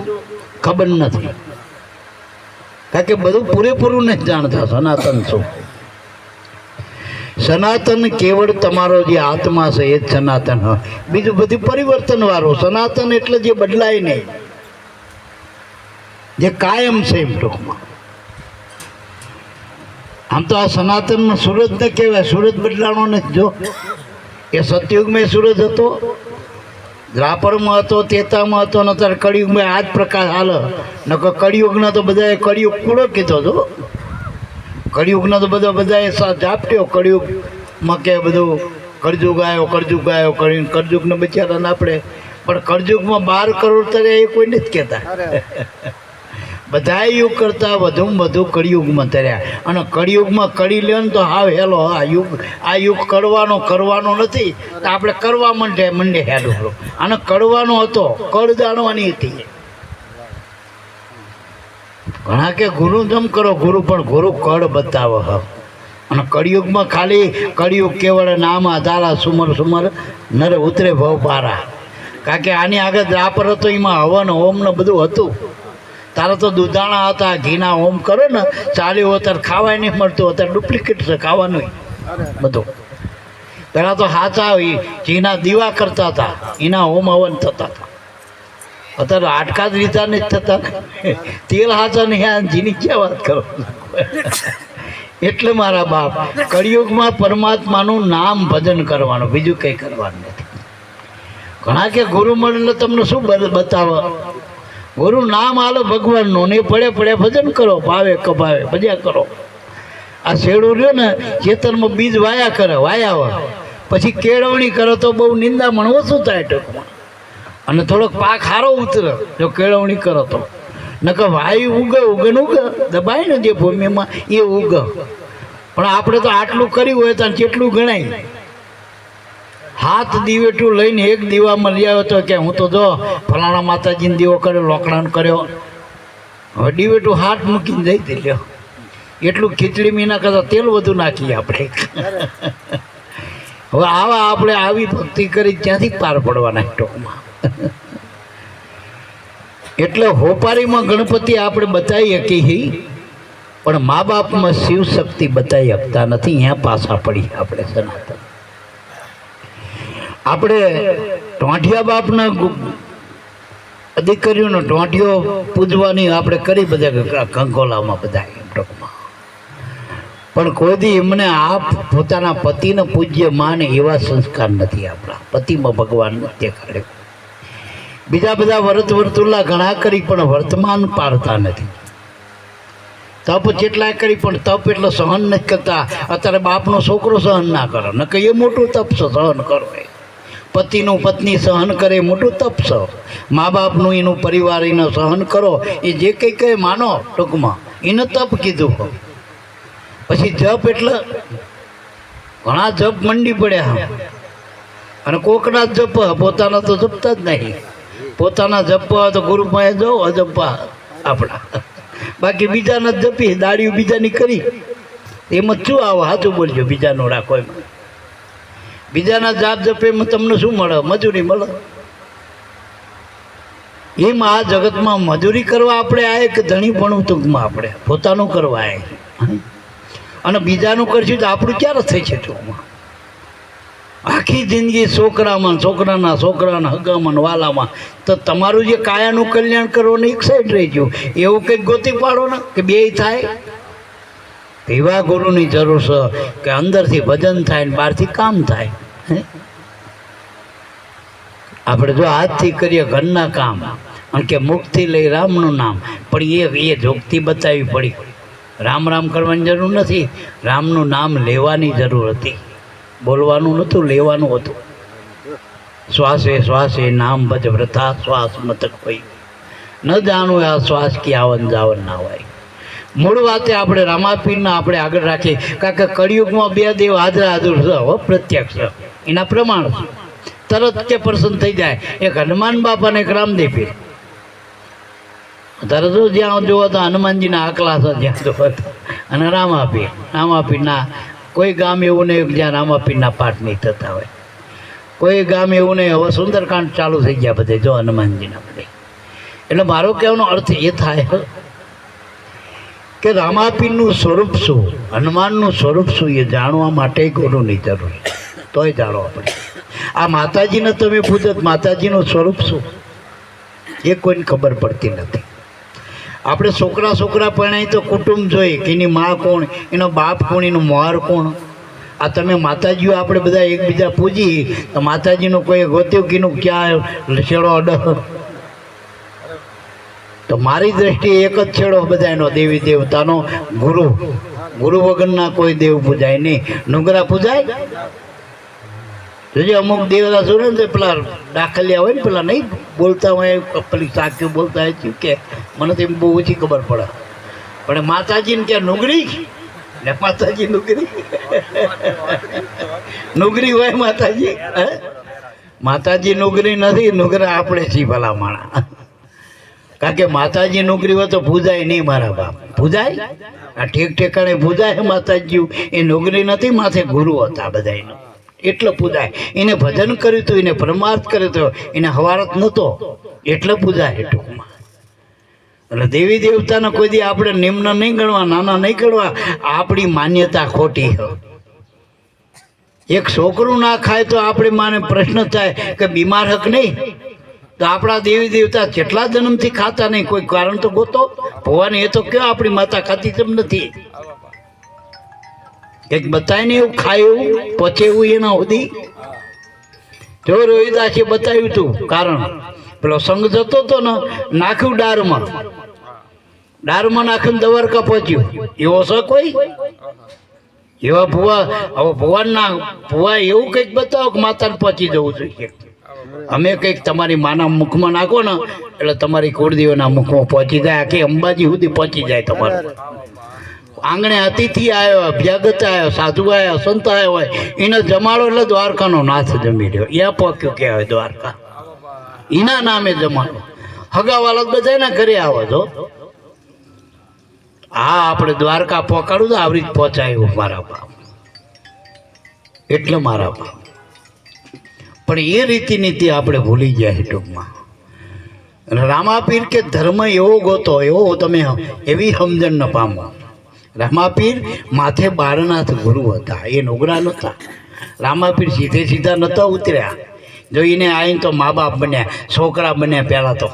ખબર નથી, કારણ કે બધું પૂરેપૂરું નથી જાણતા સનાતન શું. સનાતન કેવળ તમારો જે આત્મા છે એ જ સનાતન હોય, બીજું બધું પરિવર્તન વાળું. સનાતન એટલે જે બદલાય નહીં, જે કાયમ છે એમ ટૂંકમાં. આમ તો આ સનાતનમાં સૂરજ ન કહેવાય, સૂરજ બદલાણો નથી. જો એ સતયુગમાં સૂરજ હતો, દ્વાપરમાં હતો, ત્રેતામાં હતો, ને અત્યારે કળિયુગમાં આ જ પ્રકાશ હાલે. નકર કળિયુગના તો બધાએ કળિયુગ કૂડો કીધો હતો, કળિયુગના તો બધાએ ઝાપટ્યો. કળિયુગમાં કે બધું કરજુગ આવ્યો કરીને કરજુગને બિચારાને આપણે, પણ કરજુગમાં 12 કરોડ તર્યા એ કોઈ નથી કહેતા. બધા યુગ કરતાં વધુમાં વધુ કળિયુગમાં તર્યા, અને કળિયુગમાં કરી લે ને તો હાવ હેલો. આ યુગ કરવાનો નથી, તો આપણે કરવા મંડે હેડું. અને કરવાનો હતો, કળ જાણવાની હતી. ઘણા કે ગુરુ જમ કરો, ગુરુ પણ ગુરુ કળ બતાવો. અને કળિયુગમાં ખાલી કળિયુગ કેવળ નામ આધારા સુમર નર ઉતરે ભવ પારા. કારણ કે આની આગળ દ્વાપર હતો, એમાં હવન હોમ ને બધું હતું. તારા તો દૂધાણા હતા, ઘીના હોમ કરો ને ચાલ્યું હોય ત્યારે ખાવાય નહીં મળતું, અત્યારે ડુપ્લિકેટ છે ખાવાનું બધું. પહેલાં તો હાચા ઘીના દીવા કરતા હતા, એના હોમ હવન થતા હતા. અત્યારે હાડકા જ રીતા નથી થતા, તેલ હાચા નહીં, ઘીની ક્યાં વાત કરો. એટલે મારા બાપ કળિયુગમાં પરમાત્માનું નામ ભજન કરવાનું, બીજું કંઈ કરવાનું નથી. ઘણા કે ગુરુ મળે તમને શું બતાવે, ગુરુ નામ આલો ભગવાનનું, ને પડે ભજન કરો, ભાવે કભાવે ભજ્યા કરો. આ શેડું રહ્યો ને ખેતરમાં બીજ વાયા હોય, પછી કેળવણી કરો તો બહુ નિંદામણ ઓછું થાય ટૂંકમાં, અને થોડોક પાક સારો ઉતરે જો કેળવણી કરો તો. નકર વાયુ ઉગે દબાય ને જે ભૂમિમાં એ ઉગે. પણ આપણે તો આટલું કર્યું હોય તો કેટલું ગણાય. હાથ દીવેટું લઈને એક દીવામાં લઈ આવ્યો તો કે હું તો જો ફલાણા માતાજીને દીવો કર્યો, લોકડાનો કર્યો. હવે દીવેટું હાથ મૂકીને જઈ દે લ્યો, એટલું ખીચડી મીના કરતાં તેલ વધુ નાખીએ આપણે. હવે આપણે આવી ભક્તિ કરી ક્યાંથી પાર પડવાના ટોકમાં. એટલે હોપારીમાં ગણપતિ આપણે બતાવી શકીએ, પણ મા બાપમાં શિવ શક્તિ બતાવી શકતા નથી. અહીંયા પાછા પડી આપણે સનાતન. આપણે ટોંઠિયા બાપના દીકરીઓનો ટોંઠિયો પૂજવાની આપણે કરી બધા કંકોલામાં બધા એમ ટૂંકમાં, પણ કોઈ દી એમને આ પોતાના પતિને પૂજ્ય માને એવા સંસ્કાર નથી. આપણા પતિમાં ભગવાન નથી દેખાડ્યો. બીજા બધા વર્તુલા ઘણા કરી પણ વર્તમાન પાડતા નથી. તપ જેટલા કરી પણ તપ એટલે સહન નથી કરતા. અત્યારે બાપનો છોકરો સહન ના કરે, ન કે એ મોટું તપ છે સહન કરો. પતિનું પત્ની સહન કરે મોટું તપ છે. મા બાપનું એનું પરિવાર એને સહન કરો, એ જે કંઈ કહે માનો ટૂંકમાં એને તપ કીધું. પછી જપ એટલે ઘણા જપ મંડી પડ્યા, અને કોકના જપ પોતાના તો જપતા જ નહીં. પોતાના જપવા તો ગુરુમાં જાઓ અજપવા આપણા, બાકી બીજાના જપી દાડીઓ બીજાની કરી એમાં શું આવો. સાચું બોલજો, બીજાનું રાખો એમાં. બીજાના જાપ જપે તમને શું મળે? મજૂરી મળે. એમ આ જગતમાં મજૂરી કરવા આપણે આએ કે ધણીપણું ટૂંકમાં આપણે પોતાનું કરવા આએ, અને બીજાનું કરશું તો આપણું ક્યારે થઈ છે ટૂંકમાં? આખી જિંદગી છોકરામાં, છોકરાના હગામાં, વાલામાં, તો તમારું જે કાયાનું કલ્યાણ કરવાનું એક સાઈડ રહી ગયું. એવું કંઈક ગોતી પાડો ને કે બે થાય. એવા ગુરુની જરૂર છે કે અંદરથી ભજન થાય ને બહારથી કામ થાય. આપણે જો હાથથી કરીએ ઘરના કામ અને કે મુખથી લઈ રામનું નામ, પણ એ જોગતી બતાવવી પડી. રામ રામ કરવાની જરૂર નથી, રામનું નામ લેવાની જરૂર હતી. બોલવાનું નહોતું, લેવાનું હતું. શ્વાસે શ્વાસે નામ ભજ વ્રથા શ્વાસ મતક પઈ, ન જાણવું આ શ્વાસ કી આવન જાવન ના હોય. મૂળ વાતે આપણે રામાપીરના આપણે આગળ રાખીએ, કારણ કે કળિયુગમાં બે દેવ હાજરા હાજર છે, હો પ્રત્યક્ષ એના પ્રમાણ તરત કે પ્રસન્ન થઈ જાય. એક હનુમાન બાપા અને એક રામદેવ પીર. તરત જ્યાં જોવો તો હનુમાનજીના આકલા છે, જ્યાં જોવો તો, અને રામાપીરના કોઈ ગામ એવું નહીં જ્યાં રામાપીરના પાઠ નહીં થતા હોય. કોઈ ગામ એવું નહીં. હવે સુંદરકાંડ ચાલુ થઈ ગયા બધે, જો હનુમાનજીના બધે. એટલે મારો કહેવાનો અર્થ એ થાય કે રામાપીરનું સ્વરૂપ શું, હનુમાનનું સ્વરૂપ શું, એ જાણવા માટે ગુરુની જરૂર. તોય જાણો આપણે. આ માતાજીને તમે પૂછો, માતાજીનું સ્વરૂપ શું એ કોઈને ખબર પડતી નથી. આપણે છોકરા પરણાય તો કુટુંબ જોઈએ કે એની મા કોણ, એનો બાપ કોણ, એનું મોર કોણ. આ તમે માતાજીઓ આપણે બધા એકબીજા પૂજી તો માતાજીનું કોઈ ગોત્યું કીનું ક્યાં છેડો અડો? તો મારી દ્રષ્ટિએ એક જ છેડો બધાનો, દેવી દેવતાનો. ગુરુ વગરના કોઈ દેવ પૂજાય નહીં. નુગરા પૂજાય? જોજે અમુક દેવતા જોડે ને પેલા દાખલિયા હોય ને, પેલા નહીં બોલતા હોય, પેલી સાખ્યું બોલતા હોય કે મને તો એમ બહુ ઓછી ખબર પડે. પણ માતાજીને ક્યાં નુગરી ને? માતાજી નુગરી હોય માતાજી? માતાજી નુગરી નથી, નુગરા આપણે છીએ ભલા માણા. કારણ કે માતાજી નુગરી હોય તો પૂજાય નહીં મારા બાપ. પૂજાય? આ ઠેક ઠેકાણે પૂજાય માતાજી. એ નુગરી નથી, માથે ગુરુ હતા બધાનો, એટલે પૂજાય. એને ભજન કર્યું હતું, એને પરમાર્થ કર્યો હતો, એને હવારત નહોતો, એટલે પૂજાય ટૂંકમાં. એટલે દેવી દેવતાને કોઈ દી આપણે નિમ્ન નહીં ગણવા, નાના નહીં ગણવા. આપણી માન્યતા ખોટી છે. એક છોકરું ના ખાય તો આપણે માને પ્રશ્ન થાય કે બીમાર હક નહીં? તો આપણા દેવી દેવતા કેટલા જન્મથી ખાતા નહીં, કોઈ કારણ તો ગોતો. ભગવાન એ તો કયો આપણી માતા ખાતી કેમ નથી? કંઈક બતાય ને એવું ખાય એવું પચે એવું એના સુધી. જો રોહિદાસે બતાવ્યું હતું કારણ. પેલો સંઘ જતો હતો ને, નાખ્યું ડારમાં નાખીને દ્વારકા પહોંચ્યું. એવો છે કોઈ? એવા ભુવા, હવે ભગવાનના ભુવા એવું કંઈક બતાવો કે માતાને પહોંચી જવું જોઈએ. અમે કંઈક તમારી માના મુખમાં નાખો ને એટલે તમારી કુળદેવના મુખમાં પહોંચી જાય, આખી અંબાજી સુધી પહોંચી જાય. તમારે આંગણે અતિથિ આવ્યો, અભ્યાગત આવ્યો, સાધુ આવ્યો, સંત આવ્યો હોય, એને જમાડો એટલે દ્વારકાનો નાથ જમી રહ્યો. એ પોક્યું કહેવાય દ્વારકા. એના નામે જમાડો. હગાવાલા બધાના ઘરે આવો છો. હા, આપણે દ્વારકા પહોંચાડું તો આવી રીતે પહોંચાયું મારા બાપ. એટલે મારા બાપ. પણ એ રીતિનીતિ આપણે ભૂલી ગયા ટૂંકમાં. રામાપીર કે ધર્મ એવો ગોતો, એવો તમે એવી સમજણ ન પામો. રામાપીર માથે બારનાથ ગુરુ હતા, એ નુગરા નહોતા. રામાપીર સીધા નહોતા ઉતર્યા. જો એને આવીને તો મા બાપ બન્યા, છોકરા બન્યા. પહેલાં તો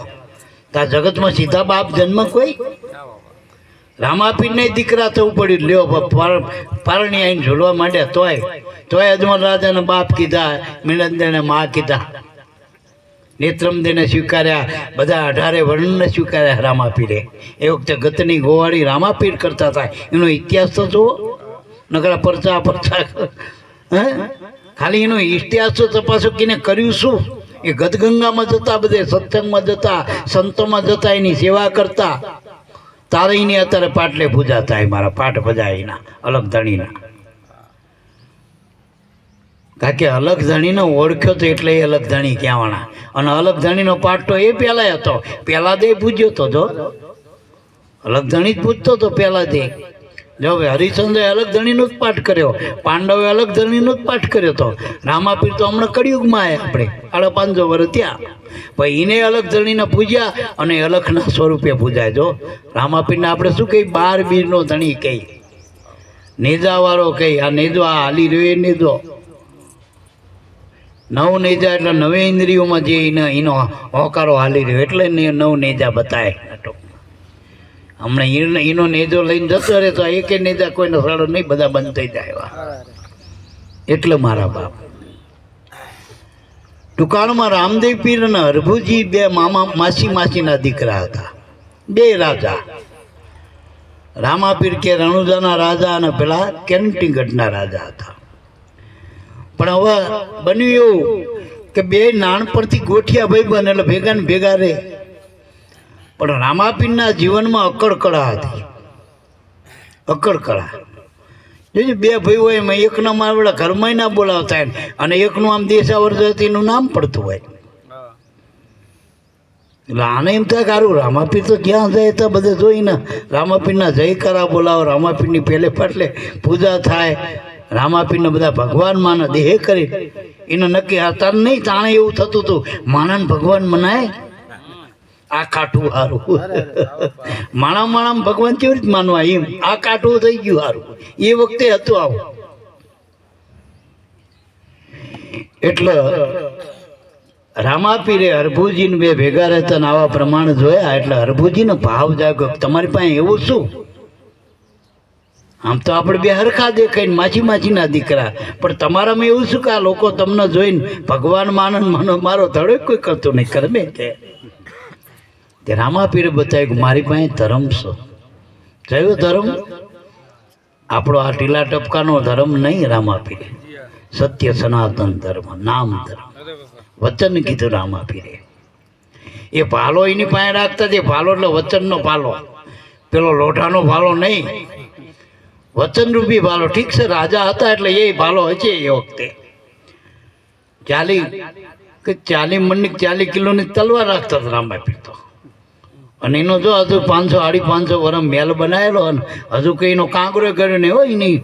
આ જગતમાં સીધા બાપ જન્મ કોઈ? રામાપીરને દીકરા થવું પડ્યું. લ્યો પારણી આવીને ઝૂલવા માંડ્યા, તોય અજમલ રાજાને બાપ કીધા, મિલંદરને મા કીધા, નેત્રમદેને સ્વીકાર્યા, બધા 18 વર્ણને સ્વીકાર્યા રામાપીરે. એ વખતે ગતની ગોવાળી રામાપીર કરતા હતા. એનો ઇતિહાસ તો જુઓ, નકરા પરચા હે ખાલી એનો ઇતિહાસ તો તપાસો કે કર્યું શું. એ ગદગંગામાં જતા, બધે સત્સંગમાં જતા, સંતોમાં જતા, એની સેવા કરતા. તારે એની અત્યારે પાટલે પૂજા થાય, મારા પાઠ ભજાય એના અલગ ધણીના. કારણ કે અલગ ધણીનો ઓળખ્યો તો એટલે એ અલગ ધણી કહેવાના. અને અલગ ધણીનો પાઠ તો એ પહેલાં હતો, પહેલાં દે પૂજ્યો તો. જો અલગ ધણી જ પૂજતો તો પહેલાં દે. જો હવે હરિશ્ચંદ્રે અલગ ધણીનો જ પાઠ કર્યો, પાંડવે અલગ ધણીનો જ પાઠ કર્યો હતો. રામાપીર તો હમણાં કળિયુગમાં આવ્યા, આપણે 550 વર્ષ ત્યાં, ભાઈ એને અલગ ધણીને પૂજ્યા અને અલખના સ્વરૂપે પૂજાય. જો રામાપીરને આપણે શું કહી, 12 બીરનો ધણી કહી, નેજાવાળો કહી. આ નેજો આ હાલી રહ્યો એ નેજો, નવ નેજા એટલે નવે ઇન્દ્રિયોમાં જે એનો હોકારો હાલી રહ્યો એટલે નવ નેજા બતાય. હમણાં એનો નેજો લઈને જતો રહે તો એક નેજા કોઈનો સાડો નહીં, બધા બંધ થઈ જાય. એટલે મારા બાપ ટૂંકાણમાં રામદેવ પીર અને હરભુજી બે માસીના દીકરા હતા, બે રાજા. રામાપીર કે રણુજાના રાજા અને પેલા કેન્ટીગઢના રાજા હતા. પણ હવે બન્યું એવું કે બે નાનપણથી ગોઠિયા ભાઈ બને એટલે ભેગા ને ભેગા રહે. પણ રામાપીરના જીવનમાં અકળકળા હતી, અકળકળા. જોજો બે ભાઈ હોય એમાં એકના મારા ઘરમાં ના બોલાવતા અને એકનું આમ દેશાવર્ધતીનું નામ પડતું હોય. એટલે આને એમ થાય કે સારું રામાપીર તો ક્યાં જાય તો બધે જોઈને રામાપીરના જયકારા બોલાવો, રામાપીરની પહેલે પાટલે પૂજા થાય, રામાપીરને બધા ભગવાન માને દેહ કરી એને નક્કી. તાર નહીં તાણે એવું થતું હતું માણસ ભગવાન મનાય, આ કાઠું સારું. માણા ભગવાન કેવી રીતે માનવા, એમ આ કાઠું થઈ ગયું સારું. એ વખતે હતું આવું. એટલે રામાપીરે હરભુજીને બે ભેગા રહેતા ને આવા પ્રમાણ જોયા એટલે હરભુજીનો ભાવ જાગ્યો, તમારી પાસે એવું શું? આમ તો આપણે બે હરખા દેખાય, માછીના દીકરા, પણ તમારામાં એવું શું કે આ લોકો તમને જોઈને ભગવાન માનો મારો ધડો કોઈ કરતો નહીં કરમે. તે રામાપીરે બતાવ્યું કે મારી પાસે ધર્મ છે. કયો ધર્મ? આપણો આ ટીલા ટપકાનો ધર્મ નહીં. રામાપીરે સત્ય સનાતન ધર્મ, નામ ધર્મ, વચન કીધું રામાપીરે. એ પાલો એની પાસે રાખતા, તે પાલો એટલે વચનનો પાલો, પેલો લોઢાનો પાલો નહીં, વચનરૂપી પાલો. ઠીક છે, રાજા હતા એટલે એ પાલો હશે. એ વખતે 40 મણની 40 કિલોની તલવાર રાખતા હતા રામાપીર તો. અને એનો જો હજુ 500-550 વર્ષ મહેલ બનાવેલો અને હજુ કંઈ એનો કાંકરો કર્યો નહીં હોય એની,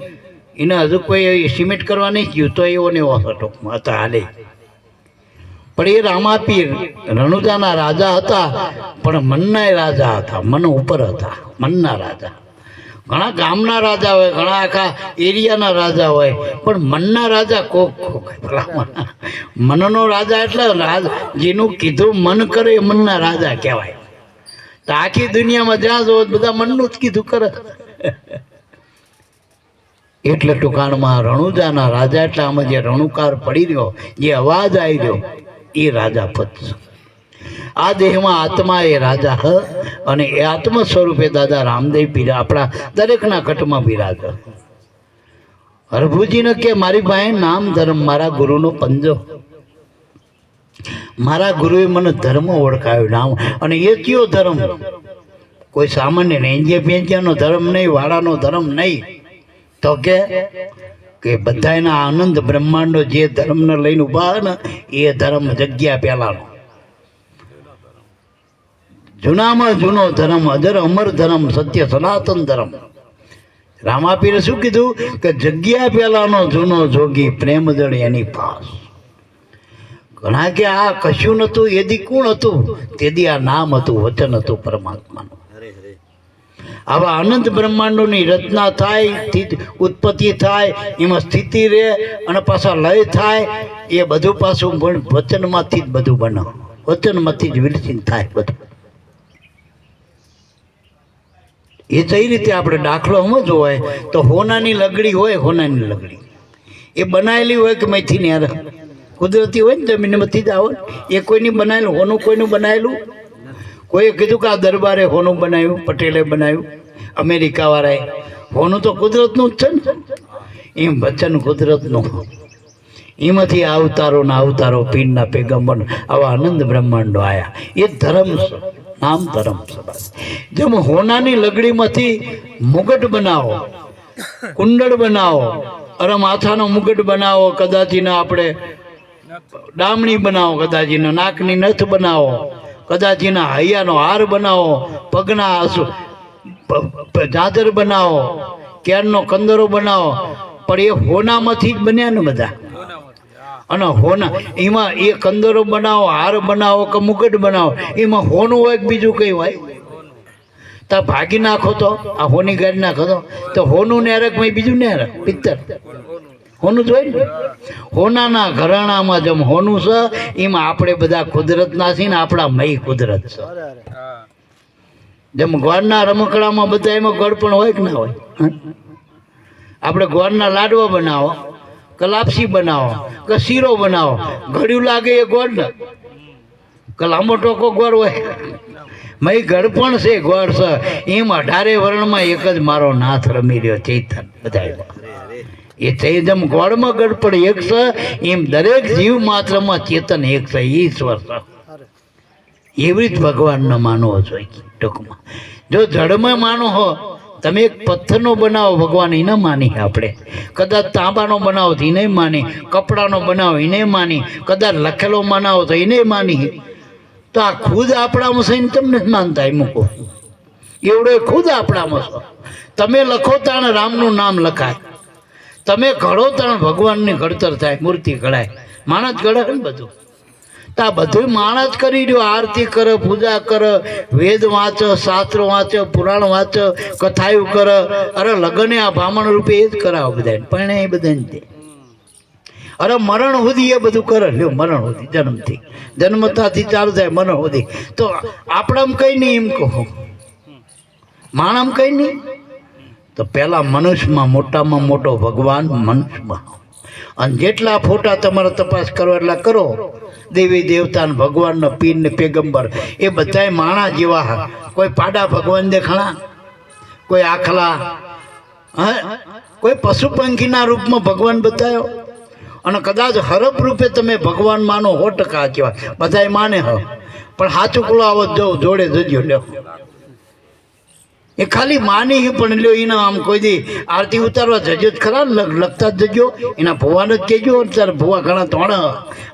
એને હજુ કોઈ સિમેન્ટ કરવા નહીં ગયું તો એવો ને એવો ટોકમાં હતા હાલે. પણ એ રામાપીર રણુજાના રાજા હતા, પણ મનના રાજા હતા, મન ઉપર હતા, મનના રાજા. ઘણા ગામના રાજા હોય, ઘણા આખા એરિયાના રાજા હોય, પણ મનના રાજા કોક મનનો રાજા એટલે જેનું કીધું મન કરે એ મનના રાજા કહેવાય. તો આખી દુનિયામાં જ્યાં જો બધા મનનું જ કીધું કરે. એટલે ટૂંકાણમાં રણુજાના રાજા એટલે આમાં જે રણુકાર પડી રહ્યો, જે અવાજ આવી રહ્યો એ રાજા પદ. આ દેહમાં આત્મા એ રાજા હ અને એ આત્મ સ્વરૂપે દાદા રામદેવ પીર આપણા દરેકના ઘટમાં બિરાજ. હરભુજીને કે મારી પાસે નામ ધર્મ, મારા ગુરુનો પંજો, મારા ગુરુએ મને ધર્મ ઓળખાવ્યો નામ. અને એ કયો ધર્મ? કોઈ સામાન્ય રેંજે પેંજિયાનો ધર્મ નહીં, વાળાનો ધર્મ નહીં. તો કે બધાના આનંદ બ્રહ્માંડો જે ધર્મને લઈને ઉભા ને એ ધર્મ જગ્યા પહેલાનો, જૂનામાં જૂનો ધર્મ, અજર અમર ધર્મ, સત્ય સનાતન ધર્મ. રામાપીરે શું કીધું કે જગ્યા પહેલાનો જૂનો જોગી, પ્રેમ જળ એની પાસ. ઘણા કે આ કશું નતું, એદી કોણ હતું? તેદી આ નામ હતું, વચન હતું પરમાત્માનું. આવા અનંત બ્રહ્માંડોની રચના થાય, ઉત્પત્તિ થાય, એમાં સ્થિતિ રહે અને પાછા લય થાય. એ બધું પાછું વચનમાંથી જ બધું બને, વચનમાંથી જ વિરચિત થાય બધું. એ કઈ રીતે આપણે દાખલો સમજવો હોય તો હોનાની લગડી હોય, હોનાની લગડી એ બનાવેલી હોય કે મેથી ને કુદરતી હોય ને જમીનમાંથી જ આવે. એ કોઈની બનાવેલું હોનું, કોઈનું બનાવેલું. કોઈએ કીધું કે આ દરબારે હોનું બનાવ્યું, પટેલે બનાવ્યું, અમેરિકાવાળાએ. હોનું તો કુદરતનું જ છે ને, એમ વચન કુદરતનું. એમાંથી અવતારો ના અવતારો, પીરના પેગમ્બર, આવા આનંદ બ્રહ્માંડો આવ્યા. એ ધર્મ છે, નામ ધર્મ છે. જેમ હોનાની લગડીમાંથી મુગટ બનાવો, કુંડળ બનાવો, અરે માથાનો મુગટ બનાવો, કદાચીને આપણે ડામણી બનાવો, કદાચીને નાકની નથ બનાવો, કદાચીના હૈયાનો હાર બનાવો, પગના જાજર બનાવો, ક્યારનો કંદરો બનાવો, પણ એ હોનામાંથી જ બન્યા ને બધા. અને હોના એમાં એ કંદરો બનાવો, હાર બનાવો કે મુગટ બનાવો, એમાં હોનું હોય કે બીજું કંઈ હોય. તો ભાગી નાખો તો આ હોની ગાડી નાખો તો હોનું ને હરકમાં બીજું ને હરક પિત્તર હોનું જ હોય ને. હોનાના ઘરાણામાં જેમ હોનું છે, એમાં આપણે બધા કુદરતના છીએ ને, આપણા મય કુદરત છે. જેમ ગોળના રમકડામાં બધા એમાં ગોળ પણ હોય કે ના હોય. આપણે ગોળના લાડવા બનાવો કે લાપસી બનાવો કે શીરો બનાવો, ઘડ્યું લાગે એ ગોળ ને કે લાંબો ટોકો ગોળ હોય. મય ગઢ પણ છે, ગોળ છે. એમ 18 વર્ણમાં એક જ મારો નાથ રમી રહ્યો ચૈતન બધા. એ જેમ ગોળમાં ગઢ પણ એક છે, એમ દરેક જીવ માત્રમાં ચેતન એક છે, ઈશ્વર છે. એવી જ ભગવાનને માનવો જોઈએ. ટૂંકમાં જો જળમાં માનો હો, તમે એક પથ્થરનો બનાવો ભગવાન એને માની, આપણે કદાચ તાંબાનો બનાવો તો એને માની, કપડાનો બનાવો એને માની, કદાચ લખેલો બનાવો તો એને માની. તો આ ખુદ આપણામાં છે ને તમને જ માનતા એ મૂકો, એવડો ખુદ આપણામાં છો. તમે લખો તાણ રામનું નામ લખાય, તમે ઘડો તાણ ભગવાનની ઘડતર થાય, મૂર્તિ ઘડાય. માણસ ઘડે ને બધું, તો આ બધું માણસ કરી રહ્યો. આરતી કરે, પૂજા કરે, વેદ વાંચે, શાસ્ત્રો વાંચે, પુરાણ વાંચે, કથાયું કરે. અરે લગ્ને આ બ્રાહ્મણ રૂપે એ જ કરાવો બધા, પણ એ બધાને દે. અરે મરણ સુધી એ બધું કરે. લ્યો મરણ સુધી, જન્મતાથી ચાલુ થાય મરણ સુધી. તો આપણામાં કઈ નહીં એમ કહો, માણસમાં કઈ નહીં. તો પેલા મનુષ્યમાં મોટામાં મોટો ભગવાન મનુષ્યમાં. અને જેટલા ફોટા તમારે તપાસ કરો એટલા કરો. દેવી દેવતા ને ભગવાન ને પીર ને પેગંબર એ બધાય માણા જેવા. કોઈ પાડા ભગવાન દેખાણા, કોઈ આખલા, કોઈ પશુ પંખીના રૂપમાં ભગવાન બતાવ્યો. અને કદાચ હરપ રૂપે તમે ભગવાન માનો 100% કહેવાય, બધાય માને હ, પણ સાચું કુલો આવો જો જોડે જજો. લ્યો એ ખાલી માની, પણ લ્યો એના આમ કોઈ દી આરતી ઉતારવા જજો જ ખરા, લખતા જ જજો. એના ભુવાને જ કહેજો. ત્યારે ભુવા ઘણા તોણ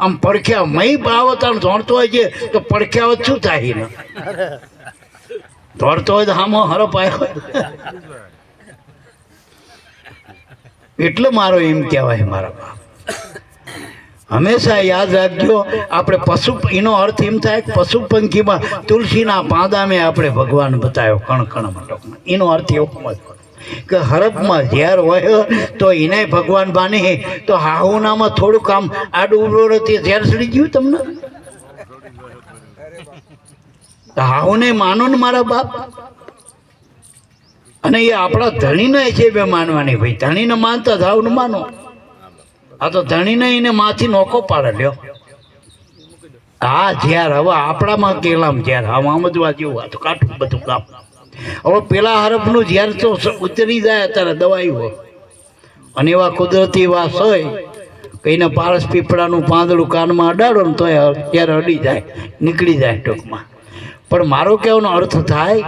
આમ પડખ્યા મય આવો તાણ ધોણતો હોય છે, તો પડખ્યા શું થાય એને ધોડતો હોય તો હામો હરપ આવ્યો. એટલે મારો એમ કહેવાય મારા બાપ, હંમેશા યાદ રાખજો. આપણે પશુ, એનો અર્થ એમ થાય પશુ પંખીમાં તુલસીના પાંદામે આપણે ભગવાન બતાવ્યો કણ કણમાં ટોકમાં. એનો અર્થ એવો કે હરપમાં ઝેર હોય તો એને ભગવાન બાને, તો હાહુનામાં થોડુંક આમ આડું ઉડો તે ઝેર સડી ગયું તમને. તો હાહુને માનો ને મારા બાપ. અને એ આપણા ધણીને છે બે માનવાની. ભાઈ ધણીને માનતા હાહુને માનો. આ તો ધણીને એને માથી નોકો પાડે. લ્યો હા ઝેર હવે આપણામાં કેલામ ઝેર આમ સમજવા જેવું. આ તો કાઠું બધું કામ. હવે પેલા હરફનું ઝેર તો ઉતરી જાય અત્યારે દવાઈ હોય. અને એવા કુદરતી વાસ હોય કે એને પારસ પીપળાનું પાંદડું કાનમાં અડાડો ને તો ઝેર અડી જાય, નીકળી જાય ટૂંકમાં. પણ મારો કહેવાનો અર્થ થાય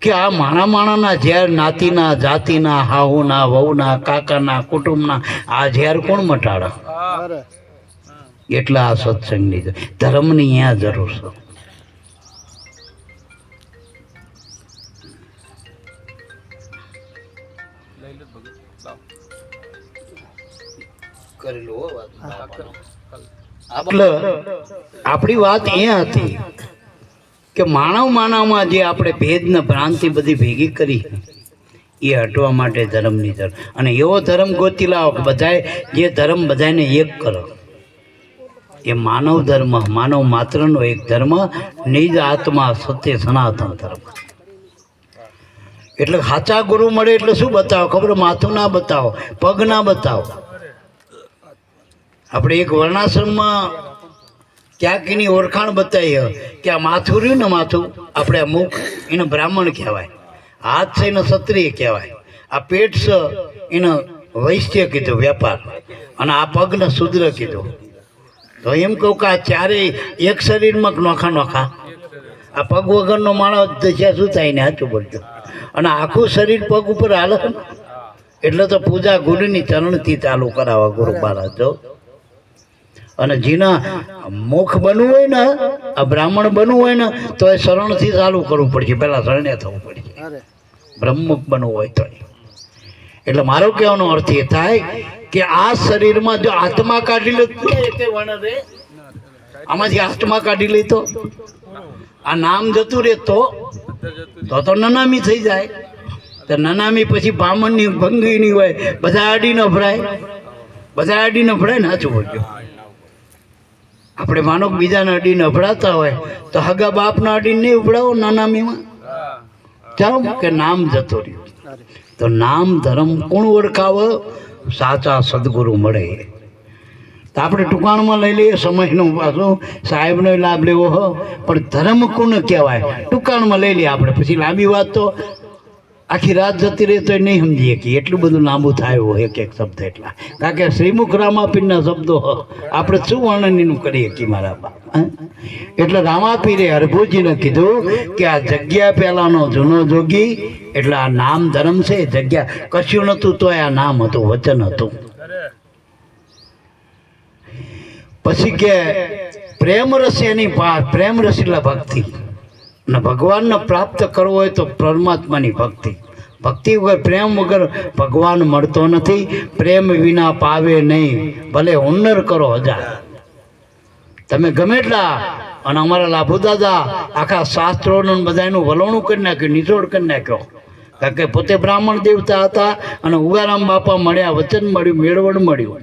કે આ માણાના ઝેર નાતીના, જાતિના, હાહુના, વહુના, કાકાના, કુટુંબના આ ઝેર કોણ મટાડે? એટલે આ સત્સંગની ધર્મની અહીંયા જરૂર છે. એટલે આપણી વાત એ હતી કે માનવમાં જે આપણે ભેદ ને ભ્રાંતિ બધી ભેગી કરી એ હટવા માટે ધર્મની જરૂર. અને એવો ધર્મ ગોતી લાવો કે બધાય જે ધર્મ બધાને એક કરો. એ માનવ ધર્મ, માનવ માત્રનો એક ધર્મ, નિજ આત્મા સત્ય સનાતન ધર્મ. એટલે સાચા ગુરુ મળે એટલે શું બતાવો ખબર? માથું ના બતાવો, પગ ના બતાવો. આપણે એક વર્ણાશ્રમમાં ક્યાંક એની ઓળખાણ બતાવી કે આ માથું રહ્યું ને, માથું આપણે આ મુખ એને બ્રાહ્મણ કહેવાય, હાથ છે એને ક્ષત્રિય કહેવાય, આ પેટ છે એને વૈશ્ય કીધું, વેપાર, અને આ પગને શૂદ્ર કીધું. તો એમ કહું કે આ ચારેય એક શરીરમાં નોખા નોખા. આ પગ વગરનો માણસ દશા શું થાય ને? સાચું બોલજો. અને આખું શરીર પગ ઉપર હાલે. એટલે તો પૂજા ગુરુની ચરણથી ચાલુ કરાવવા ગુરુ મહારાજ. જો અને જેના મુખ બનવું હોય ને, આ બ્રાહ્મણ બનવું હોય ને, તો એ શરણથી ચાલુ કરવું પડશે. પહેલાં શરણે થવું પડશે. બ્રહ્મમુખ બનવું હોય તો એટલે મારો કહેવાનો અર્થ એ થાય કે આ શરીરમાં જો આત્મા કાઢી લે આમાંથી આત્મા કાઢી લે તો આ નામ જતું રહે તો નનામી થઈ જાય. તો નનામી પછી બામણની ભંગીની હોય, બધા આડી ન ભરાય, બધા આડી ન ભરાય ને. સાચું બોલજો. આપણે માનો બીજાને અડીને અભડાતા હોય તો હગા બાપના અડીને નહીં ઉભડાવો નાનામીમાં. ચાલો કે નામ જતો રહ્યું. તો નામ ધર્મ કોણ ઓળખાવે? સાચા સદગુરુ મળે. તો આપણે ટૂંકાણમાં લઈ લઈએ, સમયનો પાછો સાહેબનો લાભ લેવો હો, પણ ધર્મ કોને કહેવાય ટૂંકાણમાં લઈ લઈએ આપણે. પછી લાંબી વાત તો આખી રાત જતી રહે તો નહીં સમજીએ કે એટલું બધું લાંબુ થાય હોય એક એક શબ્દ. એટલા કારણ કે શ્રીમુખ રામાપીરના શબ્દો આપણે શું વર્ણનનું કરીએ કે મારા બાપ. એટલે રામાપીરે હરભુજીને કીધું કે આ જગ્યા પહેલાંનો જૂનો જોગી, એટલે આ નામ ધર્મ છે. જગ્યા કશું નહોતું તો આ નામ હતું, વચન હતું. પછી કે પ્રેમ રસ એની પાસ, પ્રેમ રસ એટલે ભક્તિ. અને ભગવાનને પ્રાપ્ત કરવો હોય તો પરમાત્માની ભક્તિ. ભક્તિ વગર, પ્રેમ વગર ભગવાન મળતો નથી. પ્રેમ વિના પાવે નહીં, ભલે હુન્નર કરો હજાર. તમે ગમે એટલા. અને અમારા લાભુ દાદા આખા શાસ્ત્રોનું બધાનું વલણું કરી નાખ્યું, નિચોડ કરી નાખ્યો. કારણ કે પોતે બ્રાહ્મણ દેવતા હતા અને ઉગારામ બાપા મળ્યા, વચન મળ્યું, મેળવણ મળ્યું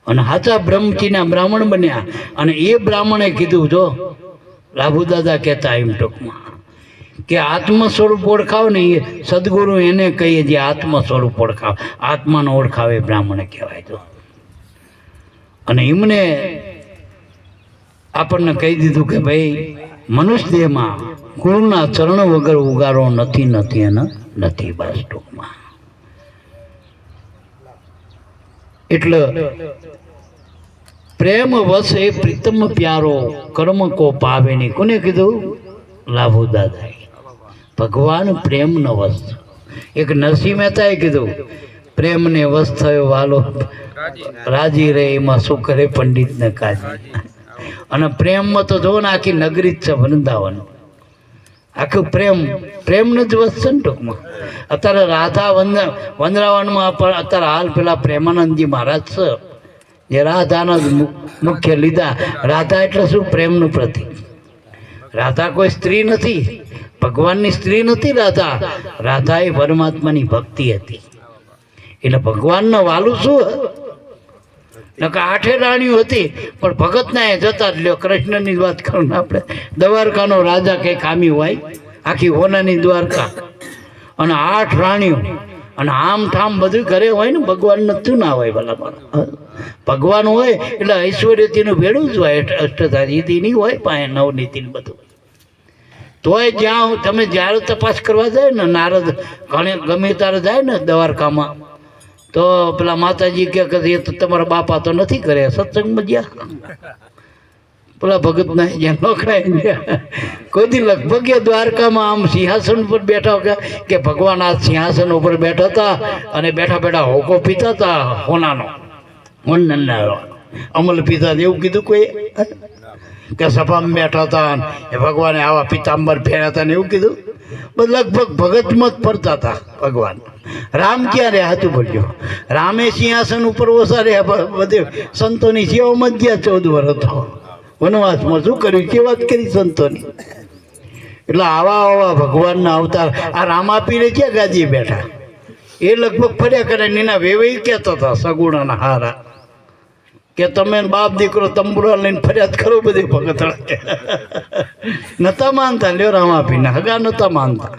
અને સાચા બ્રહ્મચીના બ્રાહ્મણ બન્યા. અને એ બ્રાહ્મણે કીધું, જો લાભુ દાદા કહેતા એમ ટૂંકમાં કે આત્મ સ્વરૂપ ઓળખાવ ને એ સદગુરુ એને કહીએ જે આત્મ સ્વરૂપ ઓળખાવ, આત્માનો ઓળખાવે બ્રાહ્મણ કહેવાય. તો અને એમને આપણને કહી દીધું કે ભાઈ મનુષ્ય દેહમાં ગુરુના ચરણ વગર ઉગારો નથી, નથી અને નથી. બસ ટૂંકમાં એટલે પ્રેમ વસ એ પ્રીતમ પ્યારો કર્મ કો પાવે નહીં. કોને કીધું? લાભુ દાદાએ. ભગવાન પ્રેમ ન વસ. એક નરસિંહ મહેતાએ કીધું પ્રેમને વસ થયો વાલો રાજી રે, એમાં શું કરે પંડિત ને કાજી. અને પ્રેમમાં તો જો ને આખી નગરી જ છે વૃંદાવન. આખું પ્રેમને જ વસ છે ને ટૂંકમાં. અત્યારે રાધા વંદરાવનમાં પણ અત્યારે હાલ પેલા પ્રેમાનંદજી મહારાજ છે જે રાધાના મુખ્ય લીધા. રાધા એટલે શું? પ્રેમનું પ્રતીક. રાધા કોઈ સ્ત્રી નથી, ભગવાનની સ્ત્રી નથી રાધા. રાધા એ પરમાત્માની ભક્તિ હતી. એટલે ભગવાનનો વાલું શું? નકા 8 રાણીઓ હતી પણ ભગતના એ જતા જ લ્યો. કૃષ્ણની વાત કરું ને આપણે, દ્વારકાનો રાજા કંઈ ખામી હોય, આખી હોનાની દ્વારકા અને 8 રાણીઓ અને આમ ઠામ બધું ઘરે હોય ને. ભગવાન નતું ના હોય ભલા. ભગવાન હોય એટલે ઐશ્વર્યતીનું ભેડું જ હોય, અષ્ટધારી નહીં હોય પાસે નવનીતિનું બધું. તોય જ્યાં તમે જ્યારે તપાસ કરવા જાય ને, નારદ ગમે ત્યારે જાય ને દ્વારકામાં, તો પેલા માતાજી કે એ તો તમારા બાપા તો નથી કરે સત્સંગમાં જ્યાં પેલા ભગતના જ્યાં નોકરાય કોઈ દી લગભગ એ દ્વારકામાં આમ સિંહાસન ઉપર બેઠા કે ભગવાન આ સિંહાસન ઉપર બેઠા હતા અને બેઠા બેઠા હોકો પીતા હતા હોનાનો, અમલ પીતા એવું કીધું કોઈ કે સભામાં બેઠા હતા એ ભગવાને આવા પિતાંબર ફેર્યા હતા ને એવું કીધું. લગભગ ભગતમાં જ ફરતા હતા ભગવાન. રામ ક્યાં રહ્યા? હતું બોલ્યો. રામે સિંહાસન ઉપર ઓછા રહ્યા, બધે સંતોની સેવામાં જ ગયા. 14 વર્ષ હતો વનવાસમાં. શું કર્યું? કે વાત કરી સંતોની. એટલે આવા ભગવાનના અવતાર. આ રામાપીરે ક્યાં ગાદી બેઠા? એ લગભગ ફર્યા કરે. એના વેવાઈ કહેતા હતા સગુણાના હારા કે તમે બાપ દીકરો તંબુરા લઈને ફરિયાદ કરો બધી ભગતડા. નતા માનતા લ્યો રામાપીને, હગા નતા માનતા.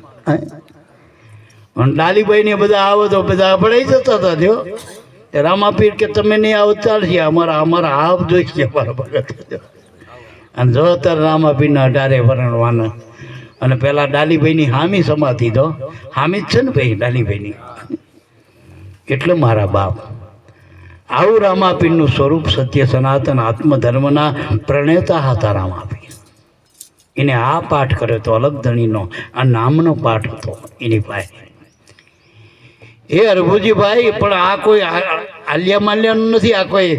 ડાલીબાઈ ને બધા આવો તો બધા અભડાઈ જતા હતા. જો રામાપીર કે તમે નહીં આવો ચાલશે, અમારા હાવ જોઈશે અમારા ભગત. અને જો અત્યારે રામાપીરના 18 વર્ણવાના. અને પેલા ડાલીભાઈની હામી સમાધિ દો, હામી જ છે ને ભાઈ ડાલીભાઈની. એટલે મારા બાપ આવું રામાપીરનું સ્વરૂપ સત્ય સનાતન આત્મધર્મના પ્રણેતા હતા રામાપીર. એને આ પાઠ કર્યો તો અલગ ધણીનો, આ નામનો પાઠ હતો એની પાસે. એ હરભુજીભાઈ પણ આ કોઈ આલિયા માલ્યાનું નથી. આ કોઈ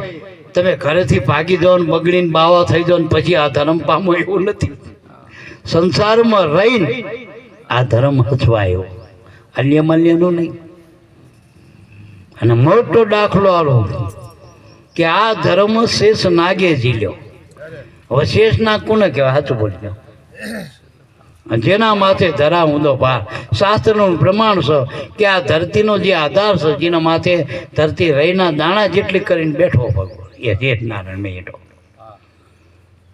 તમે ઘરેથી ભાગી જાઓ ને બગડીને બાવા થઈ જાઓ ને પછી આ ધર્મ પામો એવું નથી. સંસારમાં રહીને આ ધર્મ હચવાયો, આલિયા માલ્યાનું નહીં. અને મોટો દાખલો આલો કે આ ધર્મ શેષ નાગે ઝીલ્યો. હવે શેષ નાગ કોને કહેવાય? સાચું બોલજો. જેના માથે ધરા ઊંધો ભાર. શાસ્ત્રનું પ્રમાણ છે કે આ ધરતીનો જે આધાર છે, જેના માથે ધરતી રહીના દાણા જેટલી કરીને બેઠો ભગવાન, એ શેષ નારાયણ બેઠો.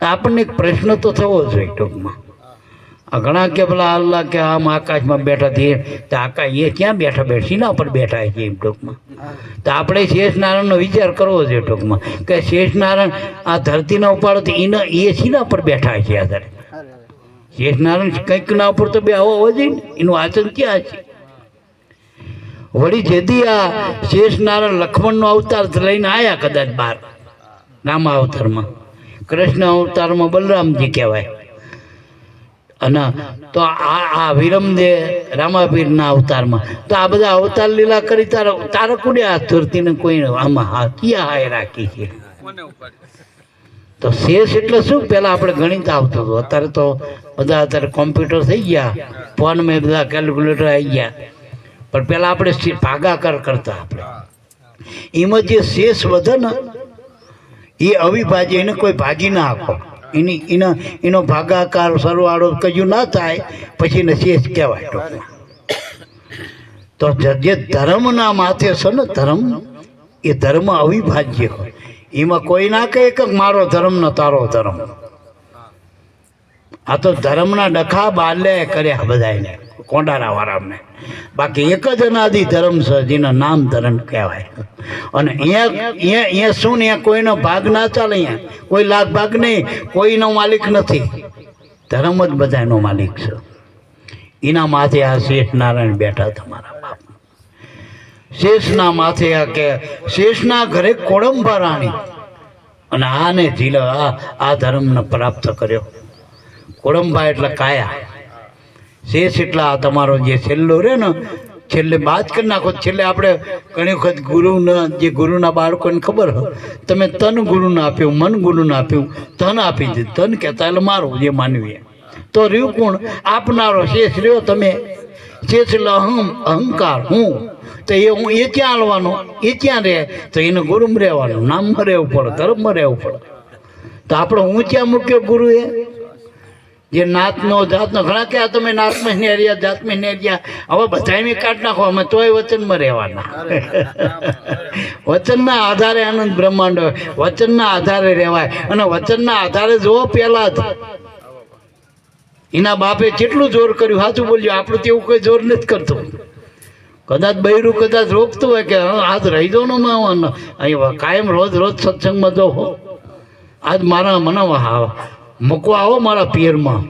આપણને એક પ્રશ્ન તો થવો જોઈએ ટૂંકમાં. આ ઘણા કે પેલા અલ્લાહ કે આમ આકાશમાં બેઠા છીએ, તો આકાશ એ ક્યાં બેઠા શીના પર બેઠા છે એમ ટૂંકમાં. તો આપણે શેષનારાયણનો વિચાર કરવો જોઈએ ટૂંકમાં, કે શેષનારાયણ આ ધરતીના ઉપાડો તો એ શીના પર બેઠા છે આધારે? શેષનારાયણ કંઈકના ઉપર તો બે હોવો જોઈએ ને, એનું આચરણ ક્યાં છે? વળી જેથી આ શેષનારાયણ લક્ષ્મણનો અવતાર લઈને આવ્યા કદાચ બહાર રામ અવતારમાં, કૃષ્ણ અવતારમાં બલરામજી કહેવાય, અને તો આ વિરમદેવ રામાપીરના અવતારમાં, તો આ બધા અવતાર લીલા કરી તારે કુડે આ ધરતીને કોઈ આમાં ક્યાં હાય રાખી છે? તો શેષ એટલે શું? પહેલાં આપણે ગણિત આવતું હતું, અત્યારે તો બધા અત્યારે કોમ્પ્યુટર થઈ ગયા, ફોનમાં બધા કેલ્ક્યુલેટર આવી ગયા, પણ પહેલાં આપણે ભાગાકાર કરતા. આપણે એમાં જે શેષ વધે ને એ અવિભાજ્ય, એને કોઈ ભાગી ના આપો, એનો ભાગાકાર સરવાળો કજું ના થાય પછી એને શેષ કહેવાય ટૂંકમાં. તો જે ધર્મના માથે છે ને, ધર્મ એ ધર્મ અવિભાજ્ય હોય. એમાં કોઈ ના કહે કે મારો ધર્મ ને તારો ધર્મ. આ તો ધર્મના ડખા બાલે કર્યા બધાને, કોંડારા વાળાને. બાકી એક જ અનાદિ ધર્મ છે, જેનું નામ ધર્મ કહેવાય. અને અહીંયા શું ને, કોઈનો ભાગ ના ચાલે, અહીંયા કોઈ લાખ ભાગ નહીં, કોઈનો માલિક નથી, ધર્મ જ બધાનો માલિક છે. એના માથે આ શેષ નારાયણ બેઠા તમારા બાપ. શેષના માથે આ કે શેષના ઘરે કોળંબા રાણી, અને આને ઝીલ આ ધર્મને પ્રાપ્ત કર્યો. કોળંબા એટલે કાયા, શેષ એટલે આ તમારો જે છેલ્લો રહે ને, છેલ્લે બાદ કરી નાખો. છેલ્લે આપણે ઘણી વખત ગુરુના, જે ગુરુના બાળકોને ખબર હોય, તમે તન ગુરુને આપ્યું, મન ગુરુને આપ્યું, ધન આપી દીધું. ધન કહેતા એટલે મારું જે માનવીએ, તો રહ્યું કોણ? આપનારો શેષ રહ્યો. તમે શેષ એટલે અહંકાર, હું. તો એ હું એ ક્યાં હાલવાનો? એ ક્યાં રહે? તો એને ગુરુમાં રહેવાનું, નામમાં રહેવું પડે, ધર્મમાં રહેવું પડે. તો આપણે હું ક્યાં મૂક્યો ગુરુએ? જે નાતનો જાતનો, ઘણા કે તમે નાતમાં ને રહ્યા, જાતમાં ને રહ્યા, હવે બધા મેં કાઢ નાખો, અમે તોય વચનમાં રહેવાના. વચનના આધારે આનંદ બ્રહ્માંડ હોય, વચનના આધારે રહેવાય. અને વચનના આધારે જોવો, પહેલા જ એના બાપે કેટલું જોર કર્યું, સાચું બોલ્યો. આપણું તેવું કોઈ જોર નથી કરતું. કદાચ બૈરું કદાચ રોકતું હોય કે આજ રહી દો ને, અહીં કાયમ રોજ સત્સંગમાં જો હો, આજ મારા મને મૂકવા આવો મારા પિયરમાં,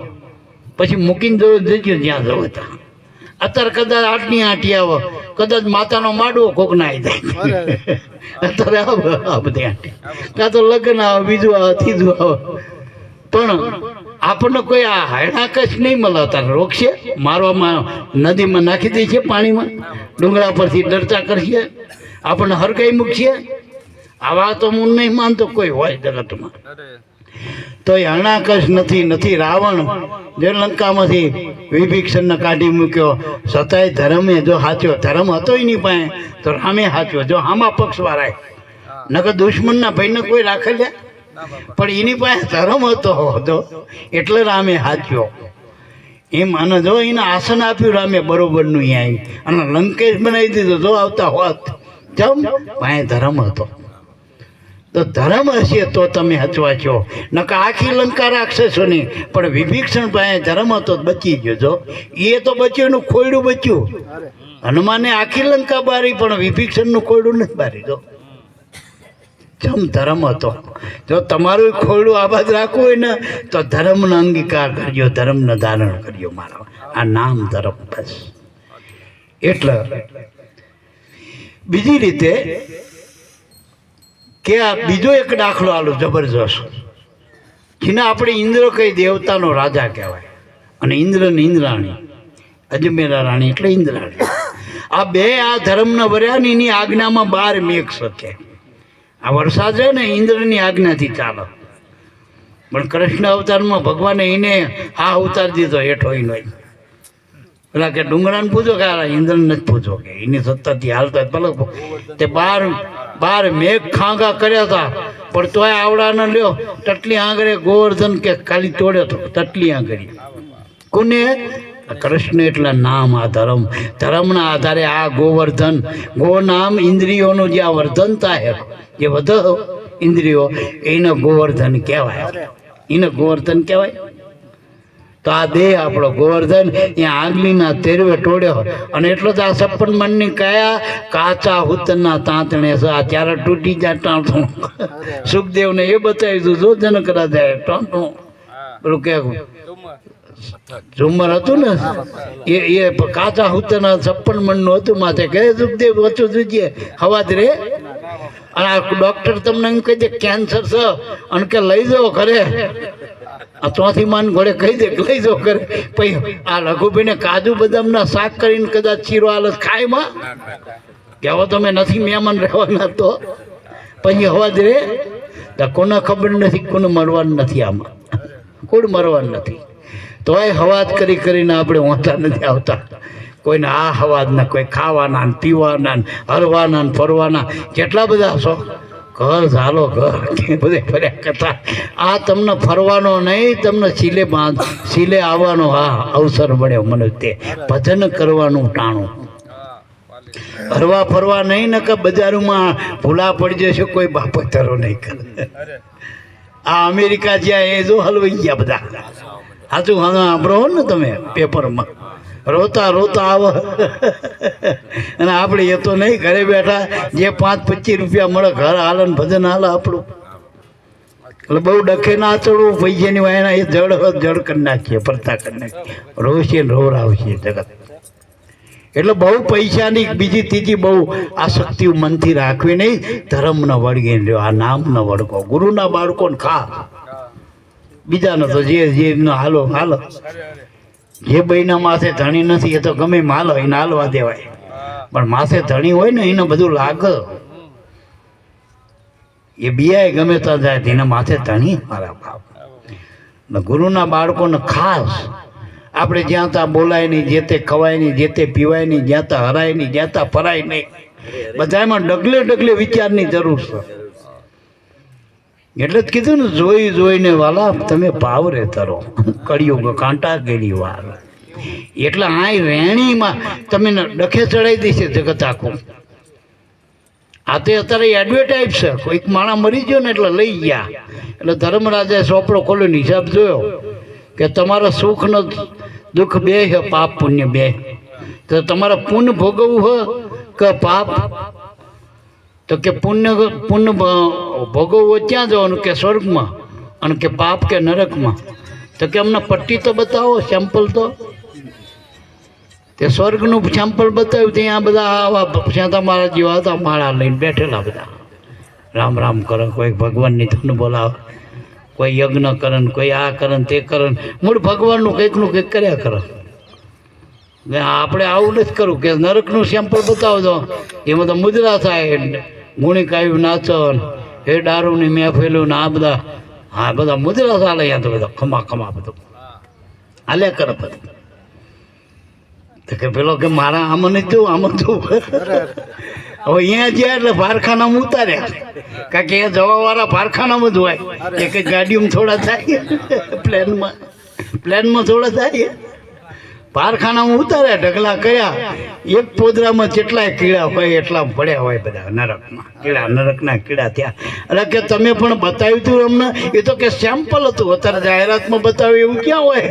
પછી મૂકીને જજો જ્યાં જવું ત્યાં. અત્યારે કદાચ આટની આંટી આવો, કદાચ માતાનો માડવો કોક ના આવી જાય. અત્યારે આ બધી આંટી, કાં તો લગ્ન આવે, બીજું આવે, ત્રીજું આવે, પણ આપણને કોઈ આ હાયણાકશ નહીં મળે. અત્યારે રોકશે, મારવામાં નદીમાં નાખી દે છે, પાણીમાં ડુંગળા પરથી ડરતા કરશે, આપણને હરકાઈ મૂકશે. આવા તો હું નહીં માનતો કોઈ હોય જગતમાં. તો એ હરણાકશ નથી રાવણ જે લંકામાંથી વિભીષણને કાઢી મૂક્યો, છતાંય ધર્મે જો સાચો ધર્મ હતો એની પાસે, તો રામે સાચો. જો આમાં પક્ષ વાળાય નકર દુશ્મનના ભાઈને કોઈ રાખે લે, પણ એની પાસે ધર્મ હતો એટલે રામે સાચ્યો એમ. અને જો એને આસન આપ્યું રામે બરોબરનું અહીંયા, અને લંકેશ બનાવી દીધો. જો આવતા હોત જમ પાસે ધર્મ હતો. તો ધર્મ હશે તો તમે હચવા છો, નકર આખી લંકા રાક્ષસો નહીં. પણ વિભીષણ પાસે ધર્મ હતો, બચી ગયો. જો એ તો બચ્યું, એનું ખોયડું બચ્યું. હનુમાને આખી લંકા બારી, પણ વિભીષણનું ખોયડું નથી બારી. જો જમ ધર્મ હતો. જો તમારું ખોયડું આબાદ રાખવું હોય ને, તો ધર્મનો અંગીકાર કરજો, ધર્મને ધારણ કરજો. મારો આ નામ ધર્મ. બસ. એટલે બીજી રીતે કે આ બીજો એક દાખલો આલો જબરજસ્ત, જેને આપણે ઇન્દ્ર કઈ દેવતાનો રાજા કહેવાય, અને ઇન્દ્રની ઇન્દ્રાણી, અજમેરા રાણી એટલે ઇન્દ્રાણી. આ બે આ ધર્મના વર્યા ને એની આજ્ઞામાં 12 મેઘ શકે. આ વરસાદ છે ને ઇન્દ્રની આજ્ઞાથી ચાલે. પણ કૃષ્ણ અવતારમાં ભગવાને એને આ અવતાર દીધો હેઠો એનો. પેલા કે ડુંગરાને પૂછો કે ઇન્દ્રને નથી પૂછો કે એની સત્તાથી હાલતા ભલે તે બાર મેઘ ખાંગા કર્યા હતા પણ તોય આવડાને લ્યો ટટલી આંગળે ગોવર્ધન કે ખાલી તોડ્યો હતો ટટલી આંગળી કોને કૃષ્ણ એટલે નામ આ ધર્મના આધારે આ ગોવર્ધન ગો નામ ઇન્દ્રિયોનું જે આ વર્ધન થાય જે વધ ઇન્દ્રિયો એને ગોવર્ધન કહેવાય એને ગોવર્ધન કહેવાય તો આ દેહ આપણો ગોવર્ધન અહીંયા આગલીના તેરવે ટોળ્યો અને એટલો જ આ 56 મણની કયા કાચા હુતના તાંતણે આ ત્યારે તૂટી જાય ટાંટું સુખદેવને એ બતાવી દીધું જો જનક રાજાએ ટાંટું પેલું કે ઝુમર હતું ને એ કાચા હુતના 56 મણનું હતું માથે કહે સુખદેવ ઓછું જોઈએ હવા જ રે અને આ ડોક્ટર તમને એમ કહી દે કેન્સર છે અને કે લઈ જાઓ ઘરે આ ચોથી માન ઘોડે કહી દે લઈ જાઓ ઘરે પછી આ લઘુભાઈને કાજુ બદામના શાક કરીને કદાચ ચીરો હાલત ખાયમાં કે હવે તમે નથી મહેમાન રહેવાના તો પછી હવા જ રે કોને ખબર નથી કોને મરવાનું નથી આમાં કોણ મરવાનું નથી તોય હવાજ કરીને આપણે વાંચા નથી આવતા કોઈને આ હવાજના કોઈ ખાવાના ને પીવાના ને હરવાના ને ફરવાના કેટલા બધા છો ઘર ઝાલો ઘર બધે ફર્યા કરતા આ તમને ફરવાનો નહીં તમને સિલે આવવાનો હા અવસર મળ્યો મને તે ભજન કરવાનું ટાણું હરવા ફરવા નહીં ને કે બજારોમાં ભૂલા પડી જશે કોઈ બાપતરો નહીં કરે આ અમેરિકા જ્યાં એ જો હલવાઈ ગયા બધા સાચું હા સાંભળો ને તમે પેપરમાં રોતા આવે અને આપણે એ તો નહીં ઘરે બેઠા જે 5-25 રૂપિયા મળે ઘર હાલે ને ભજન હાલે આપણું એટલે બહુ ડખે ના ચડવું પૈસાની વાયના એ જડ કરી નાખીએ પરતા કરી નાખીએ રોશીએ ને રોવરાવશીએ જગત એટલે બહુ પૈસાની બીજી ત્રીજી બહુ આસક્તિ મનથી રાખવી નહીં ધર્મને વળગી રહ્યો આ નામને વળગો ગુરુના બાળકોને ખા બીજાનો તો જે હાલો જે બહેના માથે ધણી નથી એ તો ગમે હાલો એને હાલવા દેવાય પણ માથે ધણી હોય ને એને બધું લાગે એ બિયાય ગમે ત્યાં જાય એના માથે ધણી મારા બાપ ગુરુના બાળકોને ખાસ આપણે જ્યાં ત્યાં બોલાય નહીં જે તે ખવાય નહીં જે તે પીવાય નહીં જ્યાં ત્યાં હરાય નહીં જ્યાં ત્યાં ફરાય નહીં બધામાં ડગલે વિચારની જરૂર છે એટલે જ કીધું ને જોઈને વાલા તમે પાવરે તરો કળિયુગ કાંટા ગેલી વાર એટલે આ રેણીમાં તમે ડખે ચડાવી દેશે જગત આખું આ તે અત્યારે એડવર્ટાઇઝ છે કોઈક માણસ મરી ગયો ને એટલે લઈ ગયા એટલે ધર્મરાજાએ ચોપડો ખોલ્યો હિસાબ જોયો કે તમારા સુખ ને દુઃખ બે છે પાપ પુણ્ય બે તો તમારે પુણ્ય ભોગવવું હોય કે પાપ તો કે પુણ્ય ભોગવવું ક્યાં જવાનું કે સ્વર્ગમાં અને કે પાપ કે નરકમાં તો કે અમને પટ્ટી તો બતાવો સેમ્પલ તો તે સ્વર્ગનું સેમ્પલ બતાવ્યું ત્યાં બધા આવા ત્યાં તમારા જેવા હતા માળા લઈને બેઠેલા બધા રામ રામ કરે કોઈ ભગવાનની ધૂન બોલાવે કોઈ યજ્ઞ કરે કોઈ આ કરે તે કરે મૂળ ભગવાનનું કંઈકનું કંઈક કર્યા કરે આપણે આવું નથી કરવું કે નરકનું સેમ્પલ બતાવજો એમાં તો મુદ્રા થાય ગુણી કાવ્યું નાચો એ દારૂની મહેફિલું ને આ બધા હા બધા મુદ્રા ચાલે અહીંયા તો બધા ખમા બધું હાલે કરે બધું તો કે પેલો કે મારા આમાં નહીં જોવું આમાં જોવું હવે અહીંયા જ્યાં એટલે ભારખાનામાં ઉતાર્યા કારણ કે એ જવાવાળા ભારખાનામાં જ હોય એક જ ગાડીમાં થોડા થાય પ્લેનમાં થોડા થાય ભારખાનામાં ઉતાર્યા ઢગલા કર્યા એક પોદરામાં જેટલાય કીડા હોય એટલા પડ્યા હોય બધા નરકમાં નરકના કીડા થયા એટલે કે તમે પણ બતાવ્યું હતું અમને એ તો કે સેમ્પલ હતું અત્યારે જાહેરાતમાં બતાવ્યું એવું ક્યાં હોય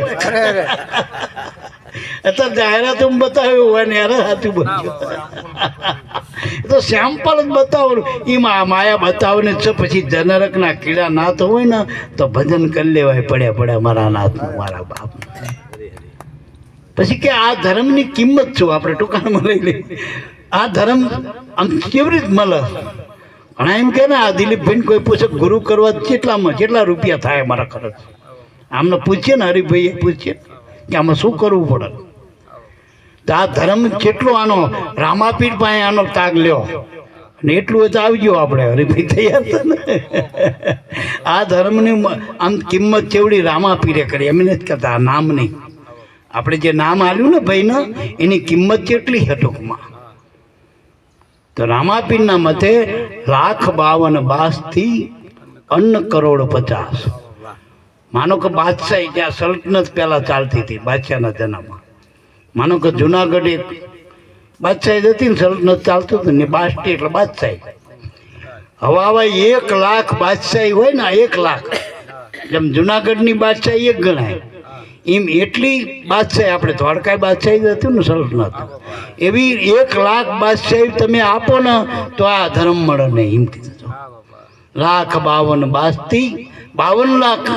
અત્યારે જાહેરાતમાં બતાવ્યું હોય ને યાર સાચું બન્યું તો સેમ્પલ જ બતાવવાનું એમાં માયા બતાવને છે પછી નરકના કીડા નાથ હોય ને તો ભજન કરી લેવાય પડ્યા મારા નાથનું મારા બાપ પછી કે આ ધર્મની કિંમત શું આપણે ટૂંકામાં લઈ લઈએ આ ધર્મ આમ કેવી રીતે મળે ઘણા એમ કે ને આ દિલીપભાઈને કોઈ પૂછે ગુરુ કરવા કેટલા રૂપિયા થાય મારા ખર્ચ આમને પૂછીએ ને હરિભાઈએ પૂછીએ કે આમાં શું કરવું પડે તો આ ધર્મ કેટલો આનો રામાપીર પાસે આનો તાગ લ્યો ને એટલું હોય તો આવી ગયો આપણે હરિભાઈ તૈયાર હતા ને આ ધર્મની આમ કિંમત કેવડી રામાપીરે કરી એમ નથી કરતા નામની આપણે જે નામ આલ્યું ને ભાઈને એની કિંમત કેટલી છે ટૂંકમાં? તો રામાપીરના મતે 1,52,22 અન્ન કરોડ 50. માનો કે બાદશાહી ત્યાં સલ્તનત પહેલાં ચાલતી હતી બાદશાહના જન્મમાં. માનો કે જુનાગઢ એક બાદશાહી હતી ને સલ્તનત ચાલતું હતું ને બાસટી એટલે બાદશાહી. હવે આવા 1,00,000 બાદશાહી હોય ને 1,00,000 જેમ જુનાગઢની બાદશાહી એક ગણાય એમ એટલી બાદશાહી આપણે દ્વારકા બાદશાહી હતું ને સલ્તનત એવી 1,00,000 બાદશાહી તમે આપો ને તો આ ધર્મ મળે નહીં એમ કીધું. 1,52,22 52 લાખ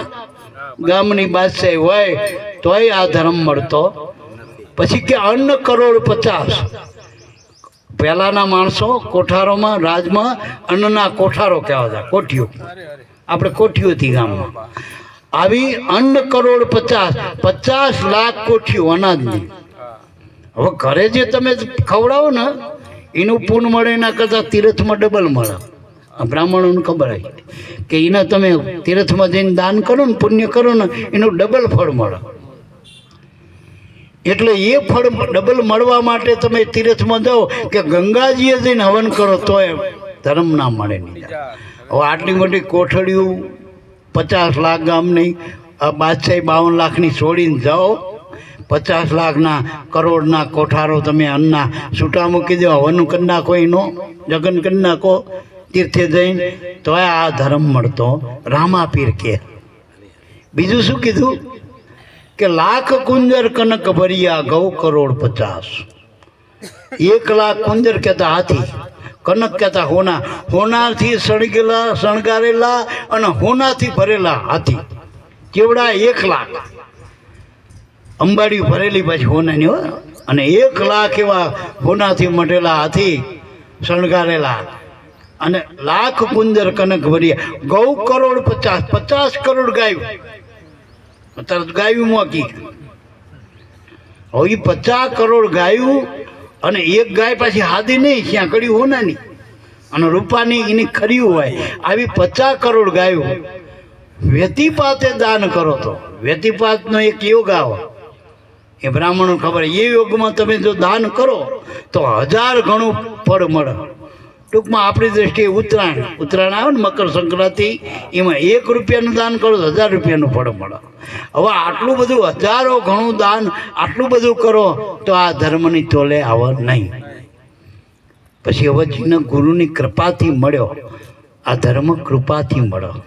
ગામની બાદશાહી હોય તોય આ ધર્મ મળતો. પછી કે અન્ન કરોડ 50. પહેલાના માણસો કોઠારોમાં રાજમાં અન્નના કોઠારો કહેવાતા, કોઠીઓ. આપણે કોઠીઓ હતી ગામમાં. આવી અન્ન કરોડ 50 લાખ કોઠીઓ અનાજની. હવે ઘરે જે તમે ખવડાવો ને એનું પૂન મળે એના કરતાં તીર્થમાં ડબલ મળે. બ્રાહ્મણોને ખબર આવી કે એને તમે તીર્થમાં જઈને દાન કરો ને પુણ્ય કરો ને એનું ડબલ ફળ મળે. એટલે એ ફળ ડબલ મળવા માટે તમે તીર્થમાં જાઓ કે ગંગાજીએ જઈને હવન કરો તો એ ધર્મ ના મળે નહીં. હવે આટલી મોટી કોઠડીઓ 50 લાખ ગામની બાદશાહી 52 લાખની છોડીને જાઓ, 50 લાખના કરોડના કોઠારો તમે અન્નના છૂટા મૂકી દો, હવન કરી નાખો, એનો જગન કરી નાખો તીર્થે જઈને તો આ ધર્મ મળતો. રામાપીર કે બીજું શું કીધું કે 1,00,000 કુંજર કનક ભર્યા ગૌ કરોડ 50. 1,00,000 કુંજર કહેતા હાથી, કનક કહેતા હોના. હોનાથી શણગારેલા અને હોનાથી ભરેલા હાથી કેવડા 1,00,000. અંબાડી ભરેલી પાછી હોનાની હોય અને 1,00,000 એવા હોનાથી મટેલા હાથી શણગારેલા અને 1,00,000 કુંજર કનક ભર્યા ગૌ કરોડ 50. 50 કરોડ ગાયું. અત્યારે ગાયું મોકી. હવે 50 કરોડ ગાયું અને એક ગાય પાછી હાદી નહીં, ત્યાં કડી હોનાની અને રૂપાની એની ખરી હોય. આવી 50 કરોડ ગાયું વ્યતિપાતે દાન કરો તો. વ્યતિપાતનો એક યોગ આવે એ બ્રાહ્મણો ખબર. એ યોગમાં તમે જો દાન કરો તો 1000 ગણું ફળ મળે. ટૂંકમાં આપણી દ્રષ્ટિએ ઉત્તરાયણ આવે ને મકર સંક્રાંતિ, એમાં 1 રૂપિયાનું દાન કરો તો 1000 રૂપિયાનું ફળ મળે. હવે આટલું બધું 1000 ગણું દાન આટલું બધું કરો તો આ ધર્મની તોલે આવે નહીં. પછી હવે જેને ગુરુની કૃપાથી મળ્યો, આ ધર્મ કૃપાથી મળ્યો,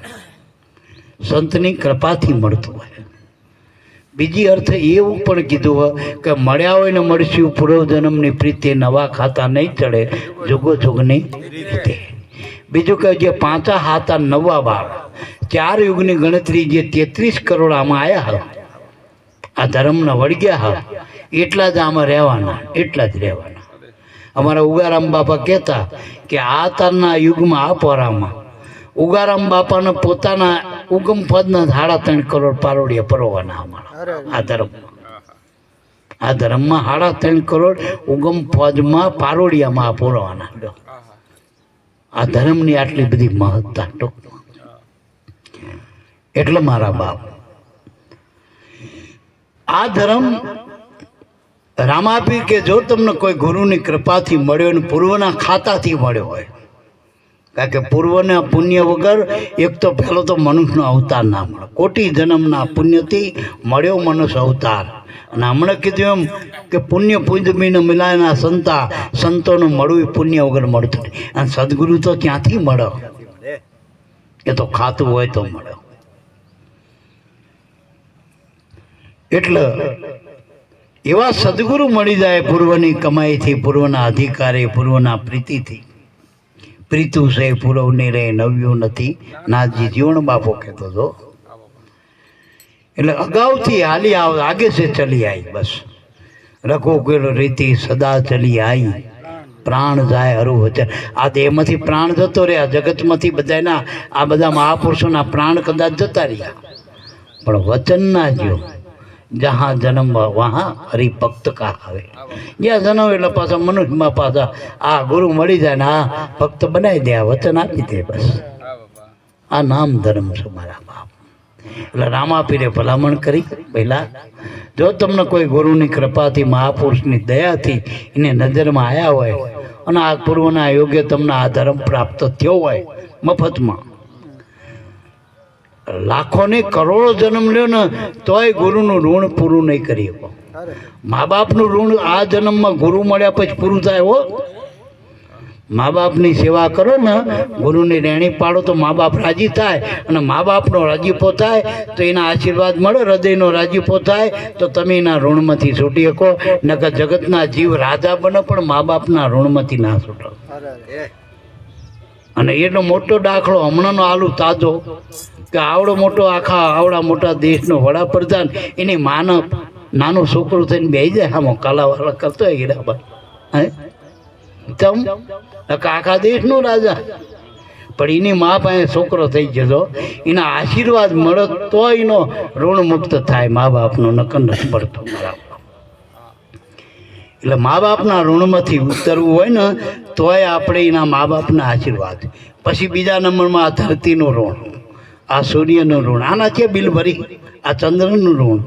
સંતની કૃપાથી મળતું હોય. બીજી અર્થ એવું પણ કીધું હોય કે મળ્યા હોય ને મળશું પૂર્વજન્મની પ્રીતિ, નવા ખાતા નહીં ચડે જુગો જુગની રીતે. બીજું કે જે 5 હાથા 9 બાર 4 યુગની ગણતરી જે 33 કરોડ આમાં આવ્યા હા, આ ધર્મના વળગ્યા હા, એટલા જ આમાં રહેવાના, એટલા જ રહેવાના. અમારા ઉગારામ બાપા કહેતા કે આ તારના યુગમાં આ પોરામાં ઉગારામ બાપાને પોતાના ઉગમ પદના 3.5 કરોડ પારોડિયા પરવાના અમારા આ ધર્મમાં. આ ધર્મમાં 3.5 કરોડ ઉગમ પદમાં પારોડિયામાં પૂરવાના. આ ધર્મની આટલી બધી મહત્તા ટૂંકમાં. એટલે મારા બાપ આ ધર્મ રામાપીર કે જો તમને કોઈ ગુરુની કૃપાથી મળ્યો ને પૂર્વના ખાતાથી મળ્યો હોય, કારણ કે પૂર્વના પુણ્ય વગર એક તો પહેલો તો મનુષ્યનો અવતાર ના મળે. કોટી જન્મના પુણ્યથી મળ્યો મનુષ્ય અવતાર. અને હમણાં કીધું એમ કે પુણ્ય પૂજમીને મિલાયના સંતોનું મળવું પુણ્ય વગર મળતું નહીં. અને સદગુરુ તો ક્યાંથી મળે? એ તો ખાતું હોય તો મળે. એટલે એવા સદગુરુ મળી જાય પૂર્વની કમાઈથી, પૂર્વના અધિકારી, પૂર્વના પ્રીતિથી. પ્રીતુ છે પૂરવની રે નવ્યું નથી, નાથજી જીવણ બાપો કહેતો હતો. એટલે અગાઉથી હાલી આગે સે ચલી આવી, બસ રખો કેલો રીતિ સદા ચલી આવી, પ્રાણ જાય હરુ વચન. આ દેહમાંથી પ્રાણ જતો રહ્યા, જગતમાંથી બધાના આ બધા મહાપુરુષોના પ્રાણ કદાચ જતા રહ્યા, પણ વચન ના જ્યો. જहाँ जन्म वहाँ हरिभक्त का આવે. જ્યાં જન્મ એટલે પાછા મનુષ્યમાં પાછા આ ગુરુ મળી જાય ને આ ભક્ત બનાવી દે, આ વચન આપી દે, બસ. આ નામ ધર્મ છે મારા બાપ. એટલે રામાપીરે ભલામણ કરી, પહેલાં જો તમને કોઈ ગુરુની કૃપાથી મહાપુરુષની દયાથી એને નજરમાં આવ્યા હોય અને આ પૂર્વના યોગ્ય તમને આ ધર્મ પ્રાપ્ત થયો હોય મફતમાં, લાખોને કરોડો જન્મ લ્યો ને તોય ગુરુનું ઋણ પૂરું નહીં કરી શકો. મા બાપનું ઋણ આ જન્મમાં ગુરુ મળ્યા પછી પૂરું થાય હો. મા બાપની સેવા કરો ને, ગુરુની રેણી પાડો તો મા બાપ રાજી થાય, અને મા બાપનો રાજીપો થાય તો એના આશીર્વાદ મળે, હૃદયનો રાજીપો થાય તો તમે એના ઋણમાંથી છૂટી શકો. નકર જગતના જીવ રાજા બને પણ મા બાપના ઋણમાંથી ના છૂટો. અને એનો મોટો દાખલો હમણાંનો આલુ તાજો કે આવડો મોટો આવડા મોટા દેશનો વડાપ્રધાન એની માનવ નાનું છોકરું થઈને બેસી જાય આમાં કાલાવાલા કરતો હોય હીરાબાઈ, હે ચમ આખા દેશનો રાજા, પણ એની મા પાસે છોકરો થઈ જતો, એના આશીર્વાદ મળે તો એનો ઋણ મુક્ત થાય મા બાપનો, નકર નથી પડતો મારા. એટલે મા બાપના ઋણમાંથી ઉતરવું હોય ને તોય આપણે એના મા બાપના આશીર્વાદ. પછી બીજા નંબરમાં આ ધરતીનું ઋણ, આ સૂર્યનું ઋણ, આના છે બિલ ભરી, આ ચંદ્રનું ઋણ,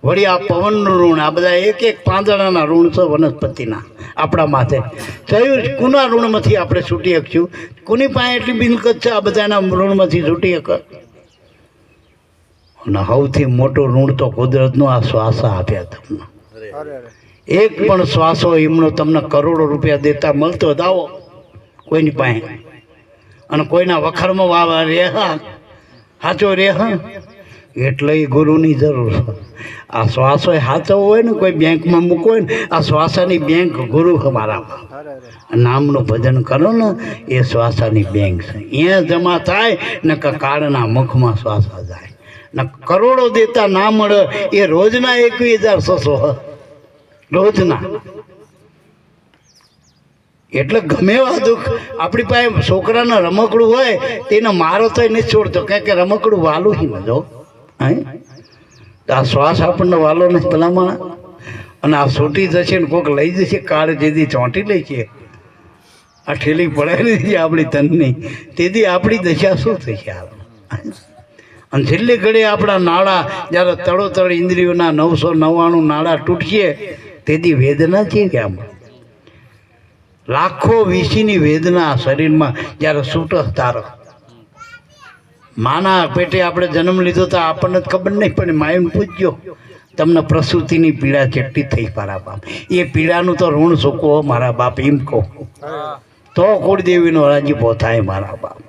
વળી આ પવનનું ઋણ, આ બધા એક એક પાંદડાના ઋણ છે વનસ્પતિના આપણા માથે. થયું કોના ઋણમાંથી આપણે છૂટી શકશું? કોની પાસે એટલી મિલકત છે આ બધાના ઋણમાંથી છૂટી શકે? અને સૌથી મોટું ઋણ તો કુદરતનું આ શ્વાસ આપ્યા તમને. એક પણ શ્વાસો એમનો તમને કરોડો રૂપિયા દેતા મળતો દાવો કોઈની પાસે, અને કોઈના વખરમાં વાવા રેહા સાચો રેહા, એટલે ગુરુની જરૂર છે. આ શ્વાસો સાચવો હોય ને, કોઈ બેંકમાં મૂકવો હોય ને, આ શ્વાસાની બેંક ગુરુ અમારામાં. નામનું ભજન કરો ને એ શ્વાસાની બેંક છે, અહીંયા જમા થાય ને કાળના મુખમાં શ્વાસા જાય. ને કરોડો દેતા ના મળે એ રોજના 21,600 રોજના. એટલે ગમે એવા દુઃખ આપણી પાસે છોકરાના રમકડું હોય તેને મારો તો નથી છોડતો, કારણ કે રમકડું વાલું જ ન જો. આ શ્વાસ આપણને વાલો નથી ભલામણ. અને આ છૂટી જશે ને કોઈક લઈ જશે, કાળ જેથી ચોંટી લે છે, આ ઠેલી પડાયેલી છે આપણી તનની, તેથી આપણી દશા શું થશે? અને છેલ્લી ઘડી આપણા નાળા જ્યારે તળોતળ ઇન્દ્રિયોના 999 નાળા તૂટશે તેથી વેદના છે કે આમ લાખો વીસીની વેદના શરીરમાં જ્યારે છૂટસ તારો. માના પેટે આપણે જન્મ લીધો તો આપણને જ ખબર નહીં, પણ માયુને પૂછજો તમને પ્રસૂતિની પીડા કેટલી થઈ મારા બાપ. એ પીડાનું તો ઋણ ચૂકવો મારા બાપ, એમ કહો તો કુળદેવીનો રાજીપો થાય મારા બાપ.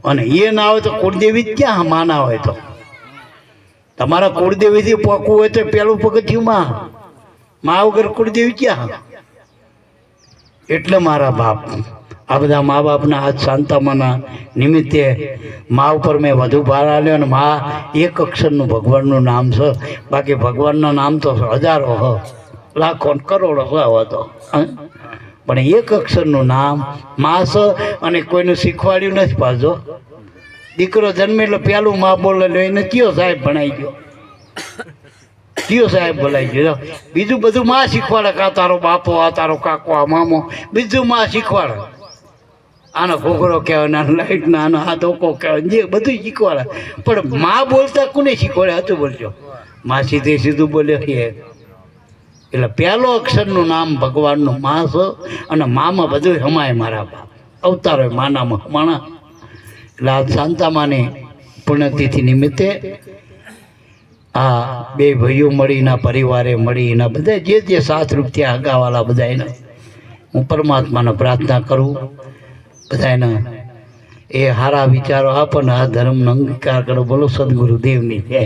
અને એ ના હોય તો કુળદેવી જ ક્યાં માના હોય તો? તમારા કુળદેવીથી પોકવું હોય તો પેલું પગથિયું મા વગર કુળદેવી ક્યાં? એટલે મારા બાપ, આ બધા મા બાપના હાથ શાંતામાના નિમિત્તે મા ઉપર મેં વધુ ભાર આલ્યો. અને મા એક અક્ષરનું ભગવાનનું નામ છે, બાકી ભગવાનના નામ તો હજારો લાખો કરોડો હતો, પણ એક અક્ષરનું નામ મા છે. અને કોઈનું શીખવાડ્યું નથી પાછો. દીકરો જન્મે એટલે પેલું મા બોલે એને કયો સાહેબ ભણાઈ ગયો, કયો સાહેબ બોલાઈ ગયો. બીજું બધું માં શીખવાડે કે આ તારો બાપો, આ તારો કાકો, આ મામો, બીજું માં શીખવાડે. આનો ઘોઘરો કહેવાય, આનો લાઈટ ના, આનો આ ધોકો કહેવાય, જે બધું શીખવાડે. પણ માં બોલતા કોને શીખવાડે? હતું બોલજો માં સીધે સીધું બોલે છે. એટલે પહેલો અક્ષરનું નામ ભગવાનનું મા છે. અને મામાં બધું હમાય મારા બાપ, અવતાર હોય માનામાં હમાણા. એટલે આ શાંતામાની પુણ્યતિથિ નિમિત્તે આ બે ભાઈઓ મળીના પરિવારે મળીના બધા જે સાત રૂપિયા હગાવાલા બધા એને હું પરમાત્માને પ્રાર્થના કરું, બધાને એ સારા વિચારો આપો ને આ ધર્મનો અંગીકાર કરો. બોલો સદગુરુદેવની જય.